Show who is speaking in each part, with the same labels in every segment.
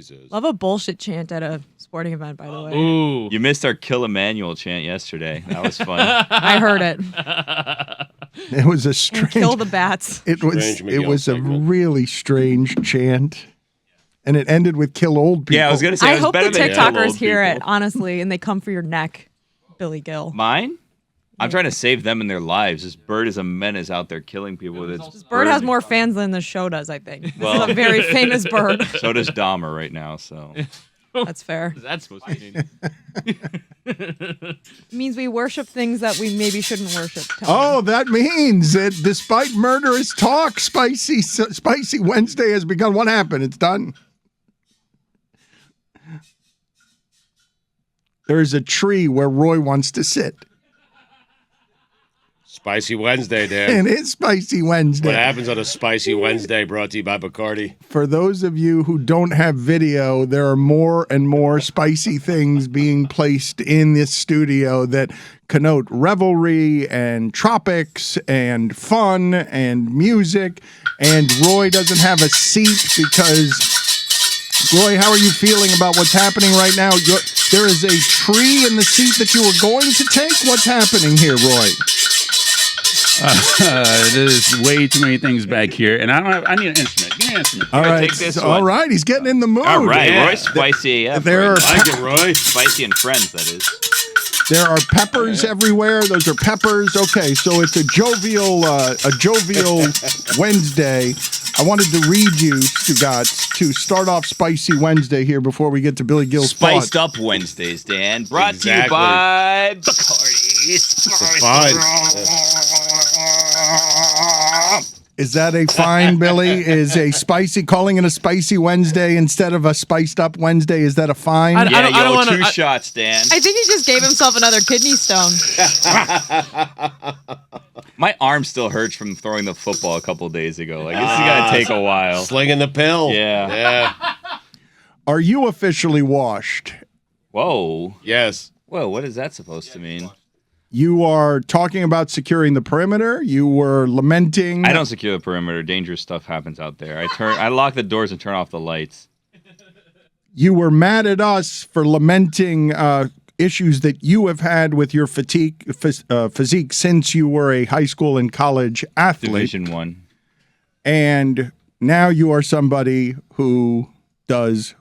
Speaker 1: always is.
Speaker 2: Love a bullshit chant at a sporting event, by the way.
Speaker 3: Ooh.
Speaker 4: You missed our Kill Emmanuel chant yesterday. That was fun.
Speaker 2: I heard it.
Speaker 5: It was a
Speaker 2: And
Speaker 5: strange.
Speaker 2: kill the bats.
Speaker 5: It was.
Speaker 1: Strange
Speaker 5: It
Speaker 1: Miguel
Speaker 5: was a
Speaker 1: segment.
Speaker 5: really strange chant, and it ended with "kill old people."
Speaker 4: Yeah, I was gonna say.
Speaker 2: I
Speaker 4: it was
Speaker 2: hope the
Speaker 4: better than Kill
Speaker 2: TikTokers
Speaker 4: Old
Speaker 2: hear it,
Speaker 4: People.
Speaker 2: honestly, and they come for your neck, Billy Gill.
Speaker 4: Mine? I'm trying to save them in their lives. This bird is a menace out there killing people with its
Speaker 2: This bird has more fans than the show does, I think. This
Speaker 4: Well-
Speaker 2: is a very famous bird.
Speaker 4: So does Dahmer right now. So
Speaker 2: That's fair.
Speaker 3: That's supposed to mean.
Speaker 2: It means we worship things that we maybe shouldn't worship. Tony.
Speaker 5: Oh, that means that despite murderous talk, Spicy Wednesday has begun. What happened? It's done. There's a tree where Roy wants to sit.
Speaker 1: Spicy Wednesday, Dan.
Speaker 5: And it's Spicy Wednesday.
Speaker 1: What happens on a Spicy Wednesday brought to you by Bacardi?
Speaker 5: For those of you who don't have video, there are more and more spicy things being placed in this studio that connote revelry and tropics and fun and music. And Roy doesn't have a seat because, Roy, how are you feeling about what's happening right now? There is a tree in the seat that you were going to take. What's happening here, Roy?
Speaker 6: There's way too many things back here, and I need an instrument. Give me an instrument.
Speaker 5: All right,
Speaker 4: take this
Speaker 5: all
Speaker 4: one.
Speaker 5: right. He's getting in the mood.
Speaker 4: all right,
Speaker 1: Yeah.
Speaker 4: Roy's spicy AF.
Speaker 5: There are
Speaker 4: right
Speaker 1: Like it, Roy.
Speaker 4: Spicy and friends, that is.
Speaker 5: There are peppers everywhere. Those are peppers. Okay, so it's a jovial Wednesday. I wanted to read you, Stugotz, to start off Spicy Wednesday here before we get to Billy Gill's
Speaker 4: Spiced
Speaker 5: thoughts.
Speaker 4: Up Wednesdays, Dan. Brought to you
Speaker 1: Exactly.
Speaker 4: by Bacardi.
Speaker 1: Fine.
Speaker 5: Is that a fine, Billy? Is a spicy calling it a Spicy Wednesday instead of a Spiced Up Wednesday? Is that a fine?
Speaker 3: I
Speaker 4: Yeah,
Speaker 3: don't- I don't wanna-
Speaker 4: two shots, Dan.
Speaker 2: I think he just gave himself another kidney stone.
Speaker 4: My arm still hurts from throwing the football a couple days ago. Like, this is going to take a while.
Speaker 1: Slinging the pill.
Speaker 4: Yeah.
Speaker 1: Yeah.
Speaker 5: Are you officially washed?
Speaker 4: Whoa.
Speaker 1: Yes.
Speaker 4: Whoa, what is that supposed to mean?
Speaker 5: You are talking about securing the perimeter. You were lamenting.
Speaker 4: I don't secure the perimeter. Dangerous stuff happens out there. I lock the doors and turn off the lights.
Speaker 5: You were mad at us for lamenting issues that you have had with your physique since you were a high school and college athlete.
Speaker 4: Division 1.
Speaker 5: And now you are somebody who does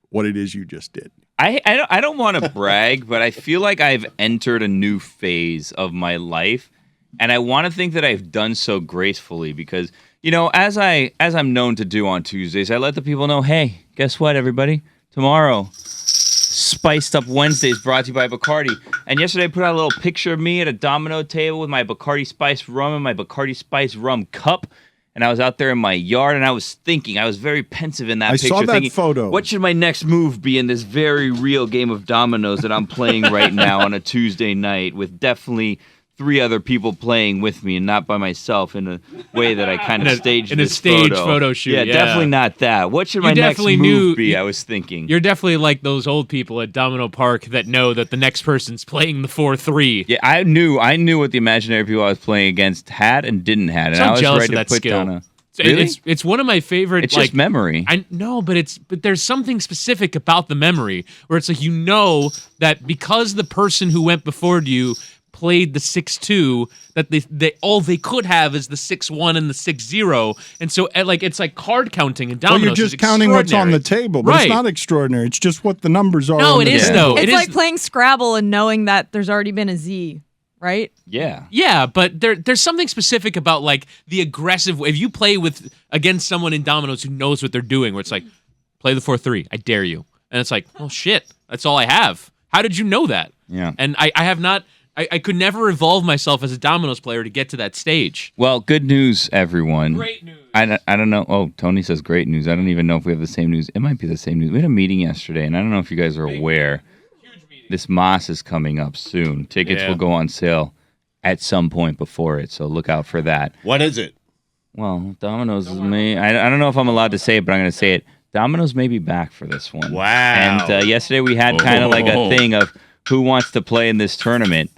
Speaker 5: what it is you just did.
Speaker 4: I don't want to brag, but I feel like I've entered a new phase of my life, and I want to think that I've done so gracefully because, you know, as I'm known to do on Tuesdays, I let the people know, hey, guess what, everybody? Tomorrow, Spiced Up Wednesdays brought to you by Bacardi. And yesterday I put out a little picture of me at a domino table with my Bacardi Spice rum and my Bacardi Spice rum cup. And I was out there in my yard, and I was thinking, I was very pensive in that picture.
Speaker 5: saw that
Speaker 4: thinking,
Speaker 5: photo.
Speaker 4: what should my next move be in this very real game of dominoes that I'm playing right now on a Tuesday night with definitely 3 other people playing with me and not by myself in a way that I kind of staged
Speaker 3: in a
Speaker 4: this
Speaker 3: staged
Speaker 4: photo.
Speaker 3: photo shoot, yeah.
Speaker 4: Definitely not that. What should
Speaker 3: You
Speaker 4: my next
Speaker 3: definitely
Speaker 4: move
Speaker 3: knew-
Speaker 4: be, I was thinking.
Speaker 3: You're definitely like those old people at Domino Park that know that the next person's playing the 4-3.
Speaker 4: Yeah, I knew what the imaginary people I was playing against had and didn't have. And
Speaker 3: So I'm
Speaker 4: I was
Speaker 3: jealous
Speaker 4: ready
Speaker 3: of
Speaker 4: to
Speaker 3: that
Speaker 4: put
Speaker 3: skill.
Speaker 4: down a...
Speaker 3: It's-
Speaker 4: Really?
Speaker 3: It's one of my favorite.
Speaker 4: It's
Speaker 3: like,
Speaker 4: just memory.
Speaker 3: I know, but there's something specific about the memory where it's like you know that because the person who went before you played the 6-2, that they all they could have is the 6-1 and the 6-0, and so like it's like card counting and dominoes.
Speaker 5: Well, you're
Speaker 3: is
Speaker 5: just counting what's on the
Speaker 3: extraordinary.
Speaker 5: table, but
Speaker 3: Right.
Speaker 5: it's not extraordinary. It's just what the numbers are.
Speaker 3: No,
Speaker 5: on
Speaker 3: it
Speaker 5: the
Speaker 3: is
Speaker 5: table.
Speaker 3: though.
Speaker 2: It's
Speaker 3: It
Speaker 2: like
Speaker 3: is-
Speaker 2: playing Scrabble and knowing that there's already been a Z, right?
Speaker 4: Yeah.
Speaker 3: Yeah, but there's something specific about like the aggressive. If you play against someone in dominoes who knows what they're doing, where it's like, play the 4-3, I dare you, and it's like, oh shit, that's all I have. How did you know that?
Speaker 4: Yeah.
Speaker 3: And I have not. I could never evolve myself as a dominoes player to get to that stage.
Speaker 4: Well, good news, everyone.
Speaker 3: Great news.
Speaker 4: I don't know. Oh, Tony says great news. I don't even know if we have the same news. It might be the same news. We had a meeting yesterday, and I don't know if you guys are aware. This Moss is coming up soon. Tickets
Speaker 1: Yeah.
Speaker 4: will go on sale at some point before it, so look out for that.
Speaker 1: When is it?
Speaker 4: Well, Domino's is me. I don't know if I'm allowed to say it, but I'm going to say it. Domino's may be back for this one.
Speaker 1: Wow.
Speaker 4: And yesterday we had kind of like a thing of who wants to play in this tournament.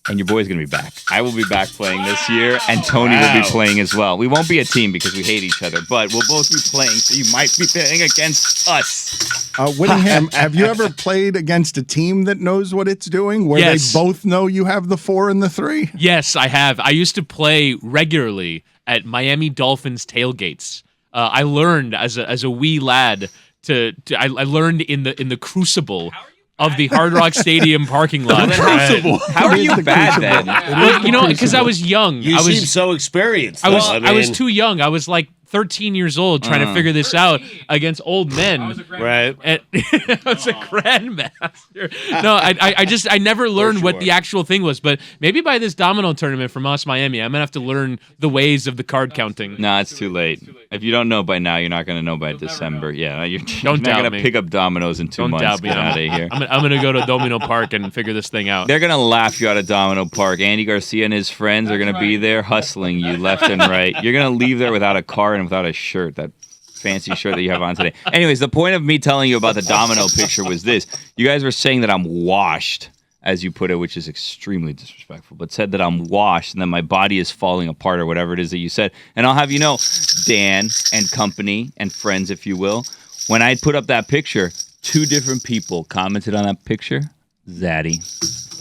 Speaker 4: and your boy's going to be back. I will be back playing this year, and Tony will be playing as well. We won't be a team because we hate each other, but we'll both be playing, so you might be playing against us.
Speaker 5: Whittingham, have you ever played against a team that knows what it's doing, where
Speaker 3: Yes.
Speaker 5: they both know you have the 4 and the 3?
Speaker 3: Yes, I have. I used to play regularly at Miami Dolphins tailgates. I learned as a wee lad I learned in the crucible of the Hard Rock Stadium parking lot.
Speaker 4: How are you bad then?
Speaker 3: Well, because I was young.
Speaker 1: You
Speaker 3: I was
Speaker 1: seem so experienced.
Speaker 3: I was
Speaker 1: though.
Speaker 3: I was too young. I was like 13 years old trying to figure this out against old men.
Speaker 1: Right.
Speaker 3: And I was a grandmaster. No, I never learned what the actual thing was. But maybe by this domino tournament from us, Miami, I'm gonna have to learn the ways of the card counting.
Speaker 4: No, it's too late. If you don't know by now, you're not going to know by December. Yeah, you're
Speaker 3: Don't
Speaker 4: not
Speaker 3: doubt
Speaker 4: going to
Speaker 3: me.
Speaker 4: pick up dominoes in 2
Speaker 3: Don't
Speaker 4: months.
Speaker 3: doubt me.
Speaker 4: Get out of here.
Speaker 3: I'm gonna go to Domino Park and figure this thing out.
Speaker 4: They're going to laugh you out of Domino Park. Andy Garcia and his friends are going to be there hustling you left and right. You're going to leave there without a car and without a shirt, that fancy shirt that you have on today. Anyways, the point of me telling you about the domino picture was this. You guys were saying that I'm washed, as you put it, which is extremely disrespectful, but said that I'm washed and that my body is falling apart or whatever it is that you said. And I'll have you know, Dan and company and friends, if you will, when I put up that picture, 2 different people commented on that picture. Zaddy.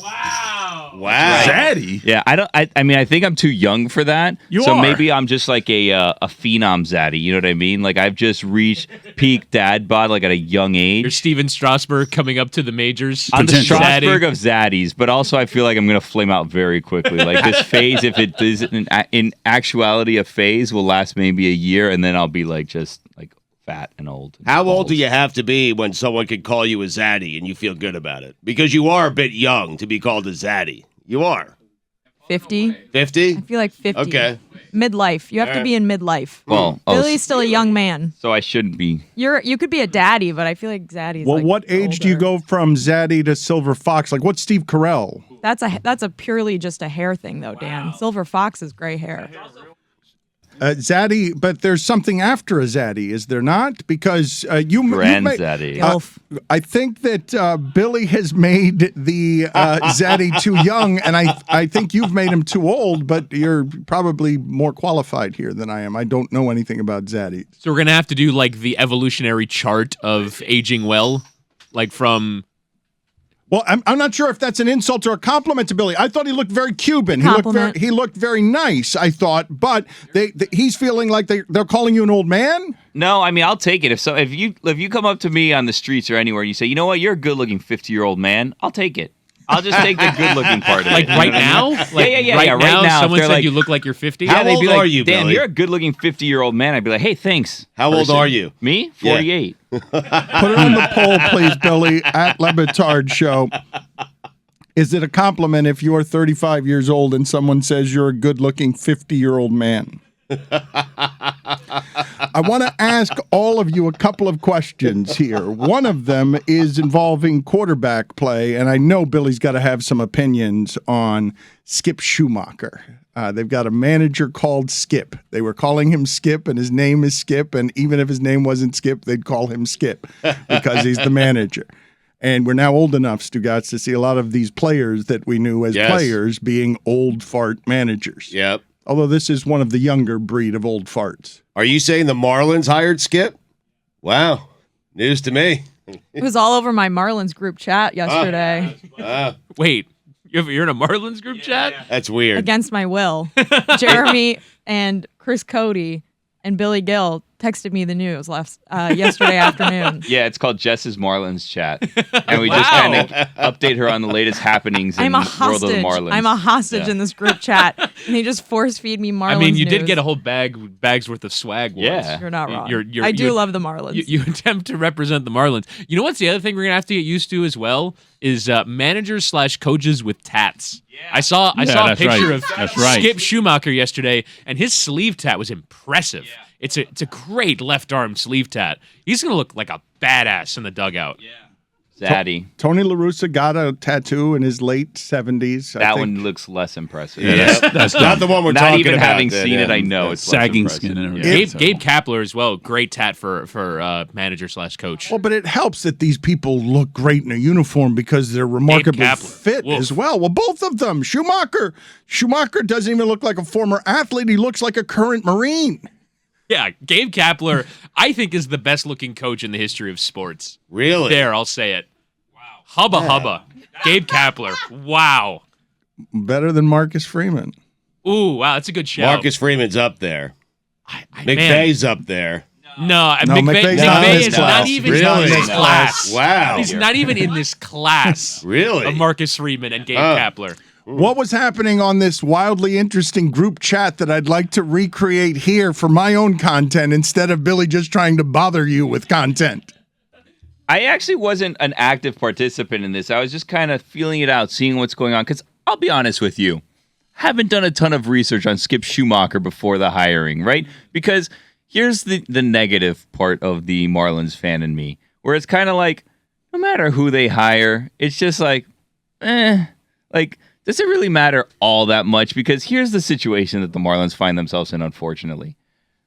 Speaker 1: Wow.
Speaker 6: Zaddy.
Speaker 4: Yeah, I mean, I think I'm too young for that.
Speaker 6: You
Speaker 4: so
Speaker 6: are.
Speaker 4: maybe I'm just like a phenom zaddy. You know what I mean? Like I've just reached peak dad bod like at a young
Speaker 3: You're
Speaker 4: age.
Speaker 3: Steven Strasburg coming up to the majors.
Speaker 4: I'm the
Speaker 6: Potential.
Speaker 4: Strasburg of zaddies, but also I feel like I'm gonna flame out very quickly. Like this phase, if it is in actuality a phase, will last maybe a year, and then I'll be like just like fat and old.
Speaker 1: How old do you have to be when someone can call you a zaddy and you feel good about it? Because you are a bit young to be called a zaddy. You are.
Speaker 2: 50.
Speaker 1: 50?
Speaker 2: I feel like 50.
Speaker 1: Okay.
Speaker 2: Midlife. You have to be in midlife.
Speaker 4: Well,
Speaker 2: Billy's still a young man.
Speaker 4: so I shouldn't be.
Speaker 2: You could be a daddy, but I feel like zaddy's
Speaker 5: Well,
Speaker 2: like
Speaker 5: what age do you
Speaker 2: older.
Speaker 5: go from Zaddy to Silver Fox? Like, what's Steve Carell?
Speaker 2: That's a purely just a hair thing, though, Dan. Silver Fox is gray hair.
Speaker 5: Zaddy, but there's something after a Zaddy, is there not? Because you
Speaker 4: Grand
Speaker 5: made,
Speaker 4: zaddy.
Speaker 2: Gilf.
Speaker 5: I think that Billy has made the Zaddy too young, and I think you've made him too old, but you're probably more qualified here than I am. I don't know anything about Zaddy.
Speaker 3: So we're gonna have to do like the evolutionary chart of aging well, like from.
Speaker 5: Well, I'm not sure if that's an insult or a compliment to Billy. I thought he looked very Cuban.
Speaker 2: Compliment.
Speaker 5: He looked very nice, I thought, but he's feeling like they're calling you an old man?
Speaker 4: No, I mean I'll take it. If you come up to me on the streets or anywhere and you say, you know what, you're a good-looking 50-year-old man, I'll take it. I'll just take the good-looking part of
Speaker 3: Like
Speaker 4: it. You
Speaker 3: right
Speaker 4: know what I
Speaker 3: now?
Speaker 4: mean?
Speaker 3: Like,
Speaker 4: Yeah.
Speaker 3: Right
Speaker 4: Right
Speaker 3: now,
Speaker 4: now, if
Speaker 3: someone
Speaker 4: they're
Speaker 3: said
Speaker 4: like-
Speaker 3: you look like you're 50.
Speaker 1: How
Speaker 4: they'd
Speaker 1: old
Speaker 4: be like,
Speaker 1: are you,
Speaker 4: Dan,
Speaker 1: Billy?
Speaker 4: you're a good-looking 50-year-old man. I'd be like, hey, thanks.
Speaker 1: How old
Speaker 4: person.
Speaker 1: are you?
Speaker 4: Me?
Speaker 1: Yeah.
Speaker 4: 48.
Speaker 5: Put it on the poll, please, Billy, at LeBatard Show. Is it a compliment if you're 35 years old and someone says you're a good-looking 50-year-old man? I want to ask all of you a couple of questions here. One of them is involving quarterback play, and I know Billy's got to have some opinions on Skip Schumacher. They've got a manager called Skip. They were calling him Skip, and his name is Skip, and even if his name wasn't Skip, they'd call him Skip because he's the manager. And we're now old enough, Stugotz, to see a lot of these players that we knew as
Speaker 1: Yes.
Speaker 5: players being old fart managers.
Speaker 1: Yep.
Speaker 5: Although this is one of the younger breed of old farts.
Speaker 1: Are you saying the Marlins hired Skip? Wow. News to me.
Speaker 2: It was all over my Marlins group chat yesterday
Speaker 3: Wait, you're in a Marlins group chat?
Speaker 1: That's weird.
Speaker 2: against my will. Jeremy and Chris Cote and Billy Gill texted me the news yesterday afternoon.
Speaker 4: Yeah, it's called Jess's Marlins chat. And we just kind of update her on the latest happenings in
Speaker 2: I'm a
Speaker 4: the world of the
Speaker 2: hostage.
Speaker 4: Marlins.
Speaker 2: I'm a hostage
Speaker 4: Yeah.
Speaker 2: in this group chat, and he just force feed me Marlins.
Speaker 3: I mean, you did
Speaker 2: news.
Speaker 3: get a whole bag's worth of swag. Once.
Speaker 4: Yeah.
Speaker 2: You're not wrong.
Speaker 3: You're-
Speaker 2: I do
Speaker 3: you-
Speaker 2: love the Marlins.
Speaker 3: You attempt to represent the Marlins. You know what's the other thing we're gonna have to get used to as well is managers / coaches with tats. I saw a
Speaker 6: that's
Speaker 3: picture
Speaker 6: right.
Speaker 3: of
Speaker 6: That's right.
Speaker 3: Skip Schumacher yesterday, and his sleeve tat was impressive. It's a great left arm sleeve tat. He's gonna look like a badass in the dugout.
Speaker 4: Zaddy.
Speaker 5: Tony La Russa got a tattoo in his late 70s.
Speaker 4: That one looks less impressive.
Speaker 6: Yeah, that's
Speaker 1: Not the one we're
Speaker 4: Not
Speaker 1: talking
Speaker 4: even
Speaker 1: about.
Speaker 4: having
Speaker 1: then,
Speaker 4: seen it,
Speaker 1: yeah.
Speaker 4: I know it's less
Speaker 6: sagging
Speaker 4: impressive.
Speaker 6: skin and everything.
Speaker 3: Gabe Kapler as well. Great tat for manager/coach.
Speaker 5: Well, but it helps that these people look great in a uniform because they're remarkably
Speaker 3: Kapler.
Speaker 5: fit
Speaker 3: Woof.
Speaker 5: as well. Well, both of them. Schumacher doesn't even look like a former athlete. He looks like a current Marine.
Speaker 3: Yeah, Gabe Kapler, I think, is the best looking coach in the history of sports.
Speaker 1: Really?
Speaker 3: There, I'll say it. Wow. Hubba. Gabe Kapler. Wow.
Speaker 5: Better than Marcus Freeman.
Speaker 3: Ooh, wow, that's a good shout.
Speaker 1: Marcus Freeman's up there.
Speaker 3: Man.
Speaker 1: McVay's up there.
Speaker 3: No,
Speaker 5: No, McVay's
Speaker 3: McVay
Speaker 5: not in
Speaker 3: is
Speaker 5: this
Speaker 3: not
Speaker 5: class.
Speaker 3: even
Speaker 1: Really?
Speaker 3: in this class.
Speaker 1: Wow.
Speaker 3: He's not even in this class
Speaker 1: Really?
Speaker 3: of Marcus Freeman and Gabe
Speaker 1: Oh.
Speaker 3: Kapler.
Speaker 5: What was happening on this wildly interesting group chat that I'd like to recreate here for my own content instead of Billy just trying to bother you with content?
Speaker 4: I actually wasn't an active participant in this. I was just kind of feeling it out, seeing what's going on. Because I'll be honest with you, haven't done a ton of research on Skip Schumacher before the hiring, right? Because here's the negative part of the Marlins fan in me, where it's kind of like, no matter who they hire, it's just like, does it really matter all that much? Because here's the situation that the Marlins find themselves in, unfortunately.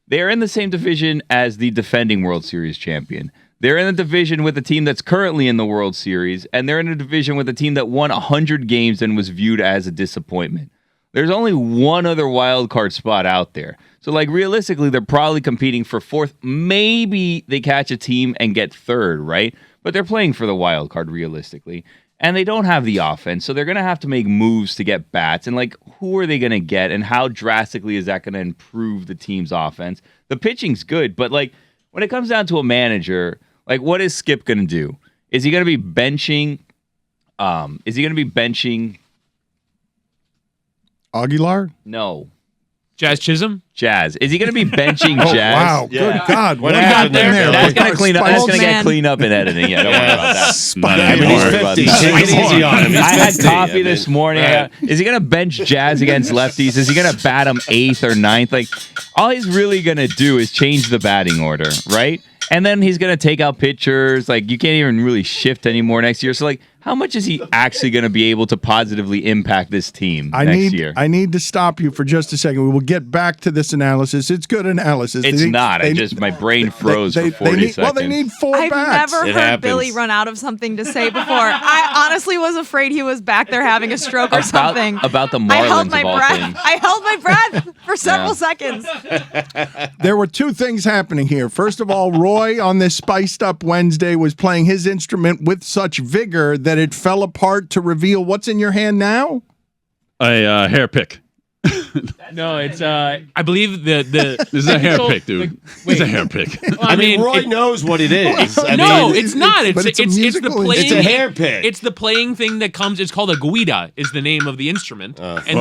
Speaker 4: They are in the same division as the defending World Series champion. They're in a division with a team that's currently in the World Series, and they're in a division with a team that won 100 games and was viewed as a disappointment. There's only one other wild card spot out there. So, realistically, they're probably competing for fourth. Maybe they catch a team and get third, right? But they're playing for the wild card, realistically. And they don't have the offense, so they're going to have to make moves to get bats. And, who are they going to get, and how drastically is that going to improve the team's offense? The pitching's good, but, when it comes down to a manager, what is Skip going to do? Is he going to be benching
Speaker 5: Aguilar?
Speaker 4: No.
Speaker 3: Jazz Chisholm?
Speaker 4: Jazz. Is he going to be benching
Speaker 5: Oh,
Speaker 4: Jazz?
Speaker 5: wow.
Speaker 1: Yeah.
Speaker 5: Good God.
Speaker 1: What
Speaker 5: What
Speaker 1: happened
Speaker 5: happened
Speaker 1: there?
Speaker 5: there?
Speaker 4: That's going to clean up. That's
Speaker 2: Old
Speaker 4: going to get
Speaker 2: man.
Speaker 4: cleaned up in editing. Yeah, don't worry about that.
Speaker 6: Not
Speaker 1: I mean,
Speaker 6: anymore.
Speaker 1: he's
Speaker 4: Don't worry
Speaker 1: 50.
Speaker 4: about
Speaker 1: Take it
Speaker 4: that.
Speaker 1: easy on him. He's
Speaker 4: I had
Speaker 1: 50.
Speaker 4: coffee this morning.
Speaker 1: Right.
Speaker 4: Is he going to bench Jazz against lefties? Is he going to bat him 8th or 9th? All he's really going to do is change the batting order, right? And then he's going to take out pitchers. You can't even really shift anymore next year. So, how much is he actually going to be able to positively impact this team next year?
Speaker 5: I need to stop you for just a second. We will get back to this analysis. It's good analysis.
Speaker 4: It's not. My brain froze for 40
Speaker 5: need,
Speaker 4: seconds.
Speaker 5: Well, they need 4
Speaker 2: I've
Speaker 5: bats.
Speaker 2: never
Speaker 1: It
Speaker 2: heard
Speaker 1: happens.
Speaker 2: Billy run out of something to say before. I honestly was afraid he was back there having a stroke or something.
Speaker 4: About the
Speaker 2: I held
Speaker 4: Marlins
Speaker 2: my
Speaker 4: of all
Speaker 2: breath.
Speaker 4: things.
Speaker 2: I held my breath for several seconds.
Speaker 5: There were 2 things happening here. First of all, Roy on this spiced up Wednesday was playing his instrument with such vigor that it fell apart to reveal what's in your hand now.
Speaker 6: A hair pick.
Speaker 3: No, it's I believe the
Speaker 6: This is a hair pick, dude. It's a hair pick.
Speaker 1: I mean, Roy knows what it is. I
Speaker 3: no,
Speaker 1: mean,
Speaker 3: it's not.
Speaker 5: but
Speaker 3: It's
Speaker 5: it's a
Speaker 3: the
Speaker 5: musical
Speaker 3: playing.
Speaker 1: it's a hair pick.
Speaker 3: It's the playing thing that comes. It's called a guida. Is the name of the instrument, and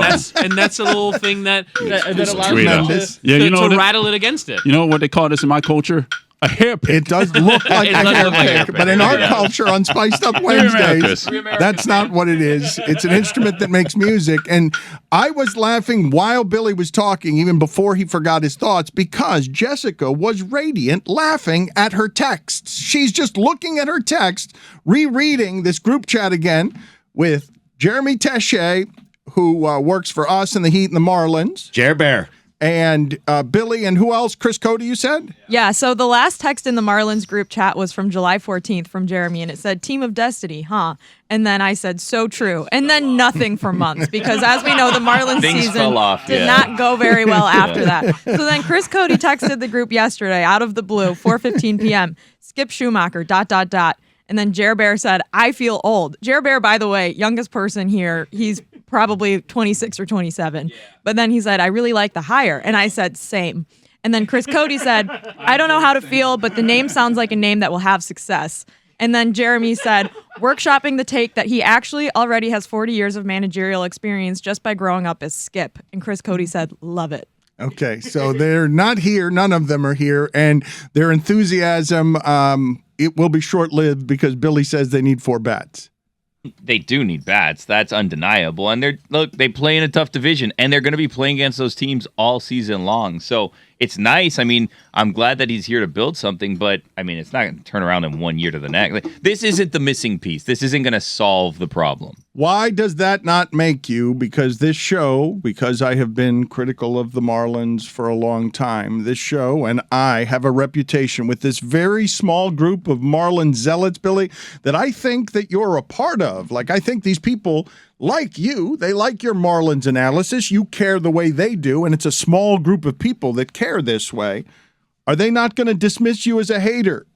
Speaker 3: that's a little thing that allows you
Speaker 5: Tremendous.
Speaker 3: to,
Speaker 6: Yeah, you know
Speaker 3: to
Speaker 6: what-
Speaker 3: rattle it against it.
Speaker 6: You know what they call this in my culture? A hair pick.
Speaker 5: It does look like
Speaker 3: It
Speaker 5: a
Speaker 3: does
Speaker 5: hair
Speaker 3: look like a hair
Speaker 5: pick,
Speaker 3: pick.
Speaker 5: but in our
Speaker 3: Yeah.
Speaker 5: culture on Spiced Up
Speaker 6: Americans.
Speaker 5: Wednesdays, that's not what it is. It's an instrument that makes music. And I was laughing while Billy was talking, even before he forgot his thoughts, because Jessica was radiant, laughing at her texts. She's just looking at her text, rereading this group chat again with Jeremy Teche, who works for us in the Heat and the Marlins,
Speaker 1: Jer Bear.
Speaker 5: and Billy, and who else? Chris Cote, you said?
Speaker 2: Yeah, so the last text in the Marlins group chat was from July 14th from Jeremy, and it said, Team of Destiny, huh? And then I said, so true. And then nothing for months, because as we know, the Marlins
Speaker 4: Things
Speaker 2: season
Speaker 4: fell off,
Speaker 2: did
Speaker 4: yeah.
Speaker 2: not go very well after that. So then Chris Cote texted the group yesterday, out of the blue, 4:15 p.m., Skip Schumacher, ... And then Jer Bear said, I feel old. Jer Bear, by the way, youngest person here, he's probably 26 or 27. But then he said, I really like the hire. And I said, same. And then Chris Cote said, I don't know how to feel, but the name sounds like a name that will have success. And then Jeremy said, workshopping the take that he actually already has 40 years of managerial experience just by growing up as Skip. And Chris Cote said, love it.
Speaker 5: Okay, so they're not here. None of them are here. And their enthusiasm, it will be short-lived because Billy says they need 4 bats.
Speaker 4: They do need bats. That's undeniable. And they play in a tough division, and they're going to be playing against those teams all season long. So it's nice. I mean, I'm glad that he's here to build something, but I mean, it's not going to turn around in 1 year to the next. Like, this isn't the missing piece. This isn't going to solve the problem.
Speaker 5: Why does that not make you, because this show, because I have been critical of the Marlins for a long time, this show and I have a reputation with this very small group of Marlins zealots, Billy, that I think that you're a part of. Like, I think these people like you, they like your Marlins analysis. You care the way they do, and it's a small group of people that care this way. Are they not going to dismiss you as a hater?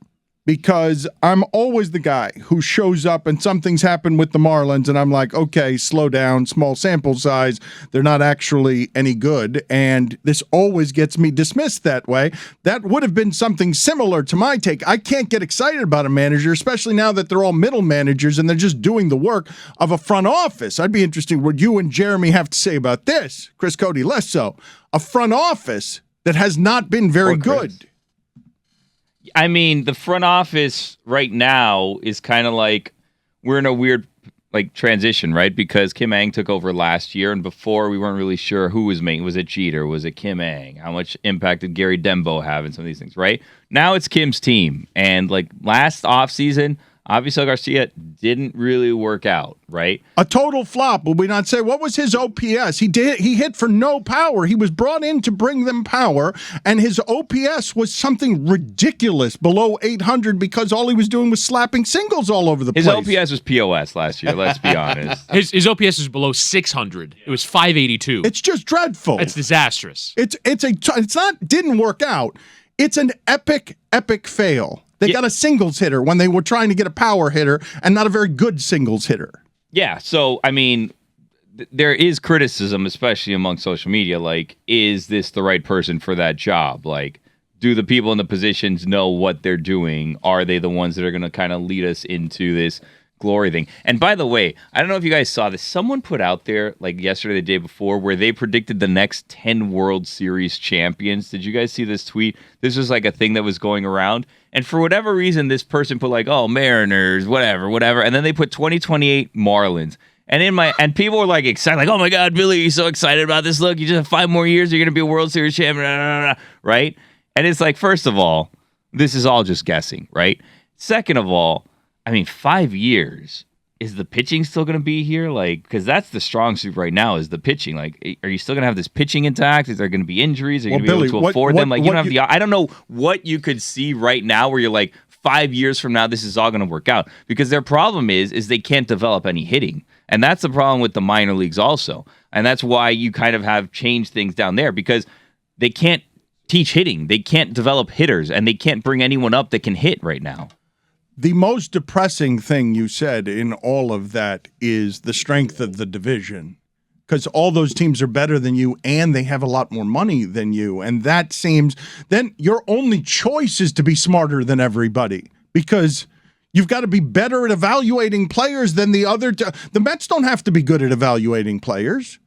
Speaker 5: Because I'm always the guy who shows up and something's happened with the Marlins, and I'm like, okay, slow down, small sample size. They're not actually any good, and this always gets me dismissed that way. That would have been something similar to my take. I can't get excited about a manager, especially now that they're all middle managers and they're just doing the work of a front office. I'd be interested what you and Jeremy have to say about this. Chris Cote, less so. A front office that has not been very good.
Speaker 4: I mean, the front office right now is kind of like we're in a weird like transition, right? Because Kim Ang took over last year, and before we weren't really sure who was making. Was it Jeter? Was it Kim Ang? How much impact did Gary Dembo have in some of these things, right? Now it's Kim's team, and like last offseason, Avisail Garcia didn't really work out, right?
Speaker 5: A total flop. Will we not say what was his OPS? He hit for no power. He was brought in to bring them power, and his OPS was something ridiculous, below 800, because all he was doing was slapping singles all over the place.
Speaker 4: His OPS was POS last year, let's be honest.
Speaker 3: His OPS was below 600. It was 582.
Speaker 5: It's just dreadful.
Speaker 3: It's disastrous.
Speaker 5: It's not didn't work out. It's an epic fail. They got a singles hitter when they were trying to get a power hitter, and not a very good singles hitter.
Speaker 4: Yeah, so, I mean, there is criticism, especially among social media, like, is this the right person for that job? Like, do the people in the positions know what they're doing? Are they the ones that are going to kind of lead us into this glory thing? And by the way, I don't know if you guys saw this. Someone put out there, like yesterday, the day before, where they predicted the next 10 World Series champions. Did you guys see this tweet? This was like a thing that was going around. And for whatever reason, this person put like, oh, Mariners, whatever. And then they put 2028 Marlins. And people were like excited, like, oh my God, Billy, you're so excited about this. Look, you just have 5 more years, you're going to be a World Series champion, right? And it's like, first of all, this is all just guessing, right? Second of all, I mean, 5 years. Is the pitching still going to be here? Like, because that's the strong suit right now is the pitching. Like, are you still going to have this pitching intact? Is there going to be injuries? Are you going to be able to afford them? Like, you don't have the. I don't know what you could see right now where you're like 5 years from now, this is all going to work out. Because their problem is they can't develop any hitting, and that's the problem with the minor leagues also. And that's why you kind of have changed things down there because they can't teach hitting, they can't develop hitters, and they can't bring anyone up that can hit right now.
Speaker 5: The most depressing thing you said in all of that is the strength of the division, because all those teams are better than you and they have a lot more money than you. And that seems then your only choice is to be smarter than everybody, because you've got to be better at evaluating players than the other. The Mets don't have to be good at evaluating players.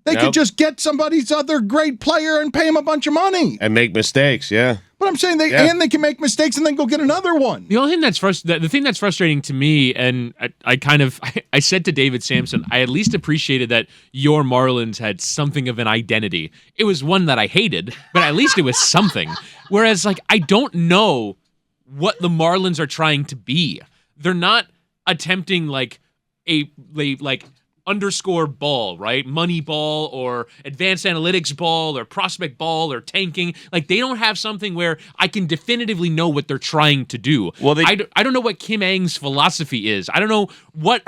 Speaker 5: They could just get somebody's other great player and pay him a bunch of money.
Speaker 1: And make mistakes, yeah.
Speaker 5: But I'm saying they can make mistakes and then go get another one.
Speaker 3: The only thing the thing that's frustrating to me, and I said to David Sampson, I at least appreciated that your Marlins had something of an identity. It was one that I hated, but at least it was something. Whereas, like, I don't know what the Marlins are trying to be. They're not attempting like a underscore ball, right? Money ball or advanced analytics ball or prospect ball or tanking. Like, they don't have something where I can definitively know what they're trying to do. Well, I don't know what Kim Ang's philosophy is. I don't know what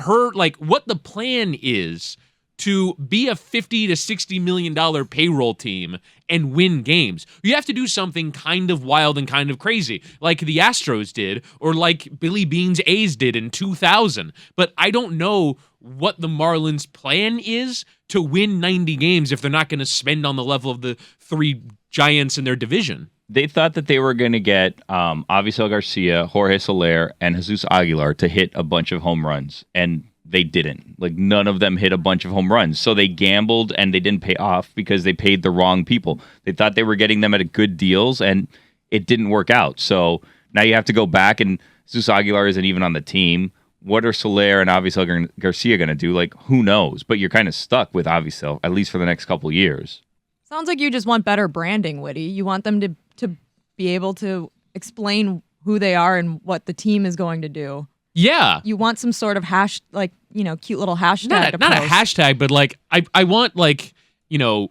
Speaker 3: what the plan is to be a $50 to $60 million payroll team and win games. You have to do something kind of wild and kind of crazy, like the Astros did, or like Billy Bean's A's did in 2000. But I don't know what the Marlins' plan is to win 90 games if they're not going to spend on the level of the 3 giants in their division.
Speaker 4: They thought that they were going to get Avisail Garcia, Jorge Soler, and Jesus Aguilar to hit a bunch of home runs, and they didn't. Like, none of them hit a bunch of home runs. So they gambled, and they didn't pay off because they paid the wrong people. They thought they were getting them at good deals, and it didn't work out. So now you have to go back, and Jesus Aguilar isn't even on the team. What are Soler and Avisail Garcia going to do? Like, who knows? But you're kind of stuck with Avisail, at least for the next couple of years.
Speaker 2: Sounds like you just want better branding, Whitty. You want them to be able to explain who they are and what the team is going to do.
Speaker 3: Yeah.
Speaker 2: You want some sort of cute little hashtag.
Speaker 3: Not a hashtag, but like I want like,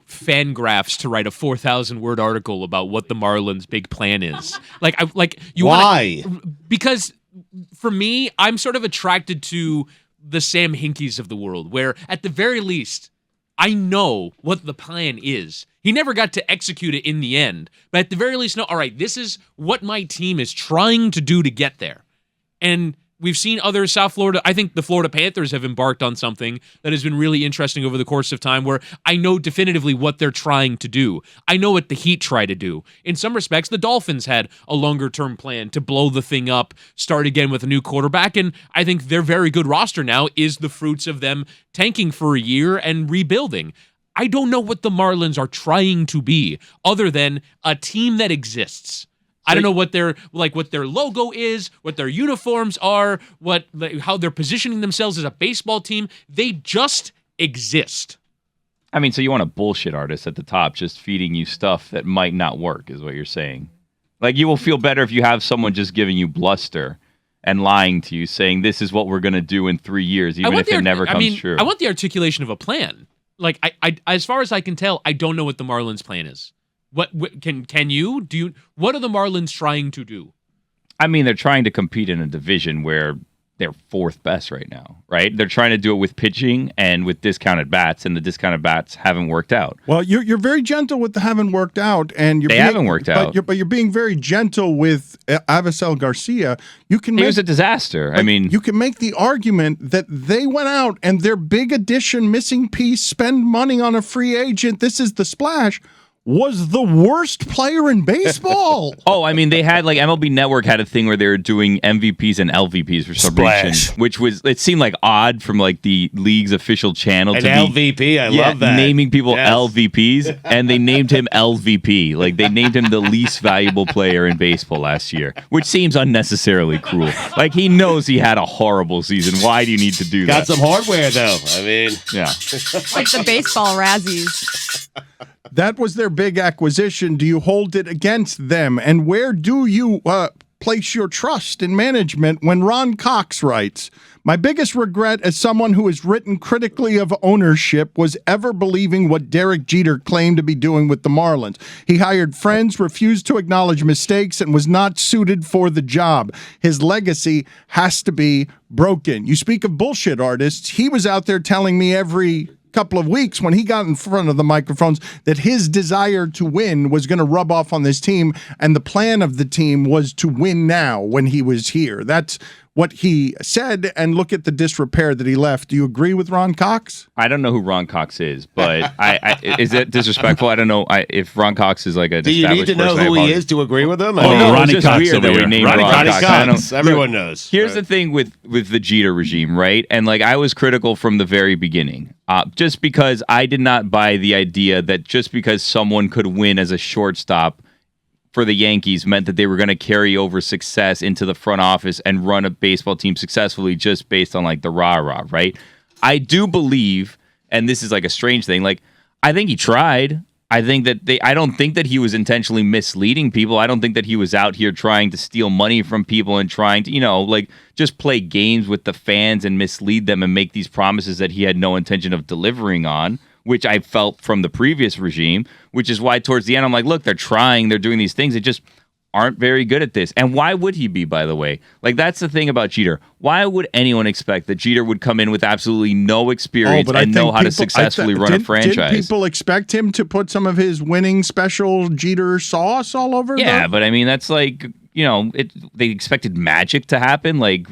Speaker 3: fan graphs to write a 4,000 word article about what the Marlins' big plan is.
Speaker 1: Why?
Speaker 3: Because for me, I'm sort of attracted to the Sam Hinkies of the world, where at the very least, I know what the plan is. He never got to execute it in the end, but at the very least, all right, this is what my team is trying to do to get there. And we've seen other South Florida, I think the Florida Panthers have embarked on something that has been really interesting over the course of time, where I know definitively what they're trying to do. I know what the Heat try to do. In some respects, the Dolphins had a longer-term plan to blow the thing up, start again with a new quarterback, and I think their very good roster now is the fruits of them tanking for a year and rebuilding. I don't know what the Marlins are trying to be, other than a team that exists. I don't know what their logo is, what their uniforms are, how they're positioning themselves as a baseball team. They just exist.
Speaker 4: I mean, so you want a bullshit artist at the top just feeding you stuff that might not work, is what you're saying. Like, you will feel better if you have someone just giving you bluster and lying to you, saying this is what we're going to do in 3 years, even if it never comes true.
Speaker 3: I want the articulation of a plan. Like, I as far as I can tell, I don't know what the Marlins' plan is. What can you do? What are the Marlins trying to do?
Speaker 4: I mean, they're trying to compete in a division where they're fourth best right now, right? They're trying to do it with pitching and with discounted bats, and the discounted bats haven't worked out.
Speaker 5: Well, you're very gentle with the haven't worked out, and
Speaker 4: they haven't worked out.
Speaker 5: But you're being very gentle with Avisel Garcia. He was
Speaker 4: a disaster.
Speaker 5: I mean, you can make the argument that they went out and their big addition, missing piece, spend money on a free agent. This is the splash. Was the worst player in baseball.
Speaker 4: Oh, I mean, they had MLB Network had a thing where they were doing MVPs and LVPs for some reason, which it seemed odd from the league's official channel.
Speaker 1: LVP, I love that.
Speaker 4: Naming people LVPs, and they named him LVP. They named him the least valuable player in baseball last year, which seems unnecessarily cruel. He knows he had a horrible season. Why do you need to do that?
Speaker 1: Got some hardware, though. I mean,
Speaker 4: yeah.
Speaker 2: Like the baseball Razzies.
Speaker 5: That was their big acquisition. Do you hold it against them? And where do you place your trust in management when Ron Cox writes, "My biggest regret as someone who has written critically of ownership was ever believing what Derek Jeter claimed to be doing with the Marlins. He hired friends, refused to acknowledge mistakes, and was not suited for the job. His legacy has to be broken." You speak of bullshit artists. He was out there telling me every couple of weeks when he got in front of the microphones that his desire to win was going to rub off on this team, and the plan of the team was to win now when he was here. That's what he said, and look at the disrepair that he left. Do you agree with Ron Cox?
Speaker 4: I don't know who Ron Cox is, but is it disrespectful? I don't know if Ron Cox is
Speaker 1: Do you need to know who he is to agree with him?
Speaker 6: Ronnie Cox
Speaker 4: weird that we named Ronnie
Speaker 1: Cox. Everyone knows.
Speaker 4: Here's the thing with the Jeter regime, right? And I was critical from the very beginning, just because I did not buy the idea that just because someone could win as a shortstop for the Yankees meant that they were going to carry over success into the front office and run a baseball team successfully just based on the rah-rah, right? I do believe, and this is a strange thing, I think he tried. I don't think that he was intentionally misleading people. I don't think that he was out here trying to steal money from people and trying to, just play games with the fans and mislead them and make these promises that he had no intention of delivering on, which I felt from the previous regime, which is why towards the end I'm look, they're trying, they're doing these things, they just aren't very good at this. And why would he be, by the way? That's the thing about Jeter. Why would anyone expect that Jeter would come in with absolutely no experience and know how to successfully run a franchise?
Speaker 5: Did people expect him to put some of his winning special Jeter sauce all over?
Speaker 4: Yeah, but I mean, that's they expected magic to happen. Why?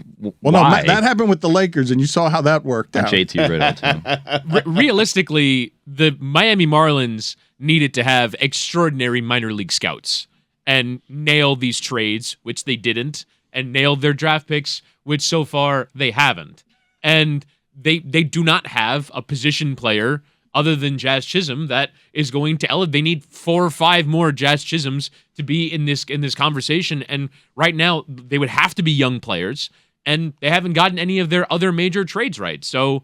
Speaker 5: No, that happened with the Lakers, and you saw how that worked out.
Speaker 4: JT Riddle, too.
Speaker 3: Realistically, the Miami Marlins needed to have extraordinary minor league scouts and nail these trades, which they didn't, and nail their draft picks, which so far they haven't. And they do not have a position player other than Jazz Chisholm that is going to elevate. They need 4 or 5 more Jazz Chisholms to be in this conversation. And right now, they would have to be young players, and they haven't gotten any of their other major trades right. So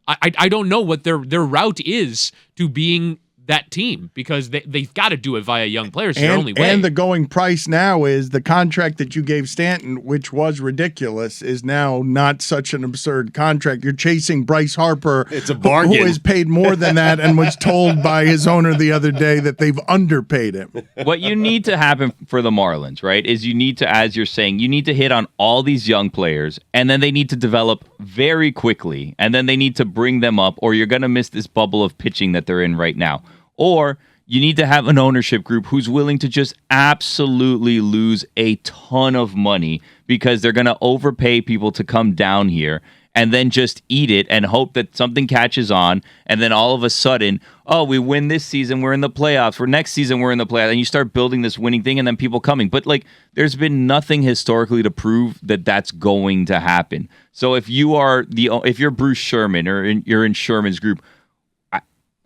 Speaker 3: I don't know what their route is to being that team because they've got to do it via young players. It's their only way.
Speaker 5: And the going price now is the contract that you gave Stanton, which was ridiculous, is now not such an absurd contract. You're chasing Bryce Harper.
Speaker 1: It's a bargain.
Speaker 5: Who is paid more than that and was told by his owner the other day that they've underpaid him.
Speaker 4: What you need to happen for the Marlins, right, is you need to, as you're saying, you need to hit on all these young players, and then they need to develop very quickly, and then they need to bring them up, or you're going to miss this bubble of pitching that they're in right now. Or you need to have an ownership group who's willing to just absolutely lose a ton of money because they're going to overpay people to come down here and then just eat it and hope that something catches on. And then all of a sudden, oh, we win this season, we're in the playoffs. For next season, we're in the playoffs. And you start building this winning thing and then people coming. But like, there's been nothing historically to prove that that's going to happen. So if you're Bruce Sherman or you're in Sherman's group,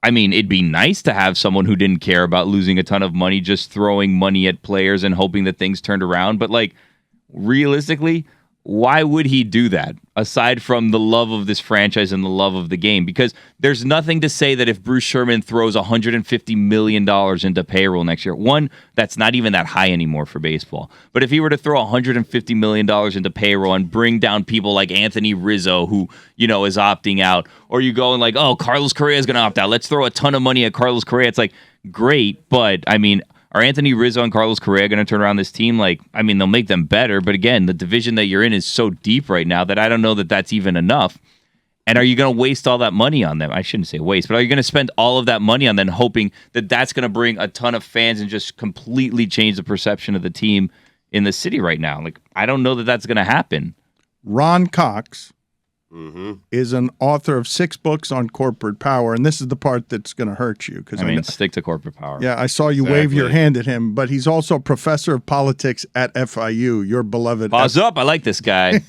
Speaker 4: I mean, it'd be nice to have someone who didn't care about losing a ton of money, just throwing money at players and hoping that things turned around. But like, realistically, why would he do that aside from the love of this franchise and the love of the game? Because there's nothing to say that if Bruce Sherman throws $150 million into payroll next year, one, that's not even that high anymore for baseball. But if he were to throw $150 million into payroll and bring down people like Anthony Rizzo, who, you know, is opting out, or you go and like, oh, Carlos Correa is going to opt out. Let's throw a ton of money at Carlos Correa. It's like, great, but I mean, are Anthony Rizzo and Carlos Correa going to turn around this team? Like, I mean, they'll make them better. But again, the division that you're in is so deep right now that I don't know that that's even enough. And are you going to waste all that money on them? I shouldn't say waste, but are you going to spend all of that money on them hoping that that's going to bring a ton of fans and just completely change the perception of the team in the city right now? Like, I don't know that that's going to happen.
Speaker 5: Ron Cox is an author of 6 books on corporate power, and this is the part that's going to hurt you. Because
Speaker 4: I mean, stick to corporate power.
Speaker 5: Yeah, I saw you wave your hand at him, but he's also a professor of politics at FIU, your beloved.
Speaker 4: Pause up. I like this guy.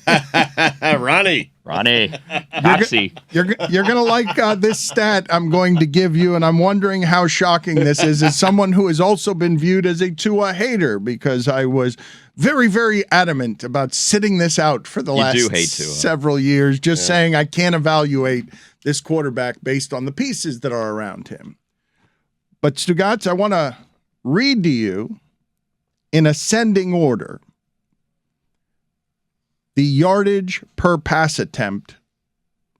Speaker 1: Ronnie.
Speaker 4: Foxy.
Speaker 5: You're going to like this stat I'm going to give you, and I'm wondering how shocking this is as someone who has also been viewed as a Tua hater, because I was very, very adamant about sitting this out for the last several years, just saying I can't evaluate this quarterback based on the pieces that are around him. But Stugotz, I want to read to you in ascending order the yardage per pass attempt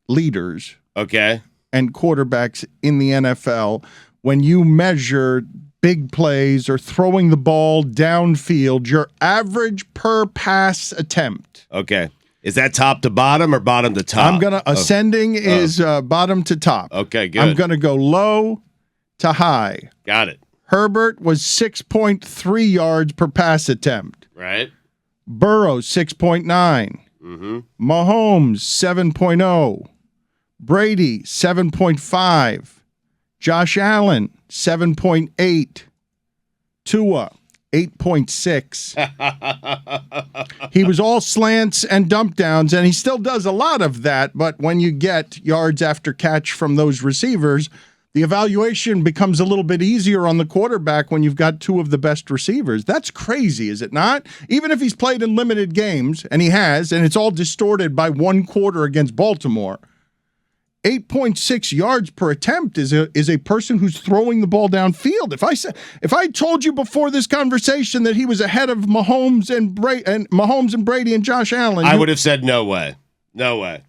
Speaker 5: leaders and quarterbacks in the NFL when you measure big plays or throwing the ball downfield, your average per pass attempt.
Speaker 1: Okay. Is that top to bottom or bottom to top?
Speaker 5: I'm going to, ascending is bottom to top.
Speaker 1: Okay, good.
Speaker 5: I'm going to go low to high.
Speaker 1: Got it.
Speaker 5: Herbert was 6.3 yards per pass attempt.
Speaker 1: Right.
Speaker 5: Burrow, 6.9. Mahomes, 7.0. Brady, 7.5. Josh Allen, 7.8. Tua, 8.6. He was all slants and dump downs, and he still does a lot of that, but when you get yards after catch from those receivers, the evaluation becomes a little bit easier on the quarterback when you've got 2 of the best receivers. That's crazy, is it not? Even if he's played in limited games, and he has, and it's all distorted by 1 quarter against Baltimore, 8.6 yards per attempt is a person who's throwing the ball downfield. If I told you before this conversation that he was ahead of Mahomes and Brady and Josh Allen,
Speaker 1: I would have said no way. No way.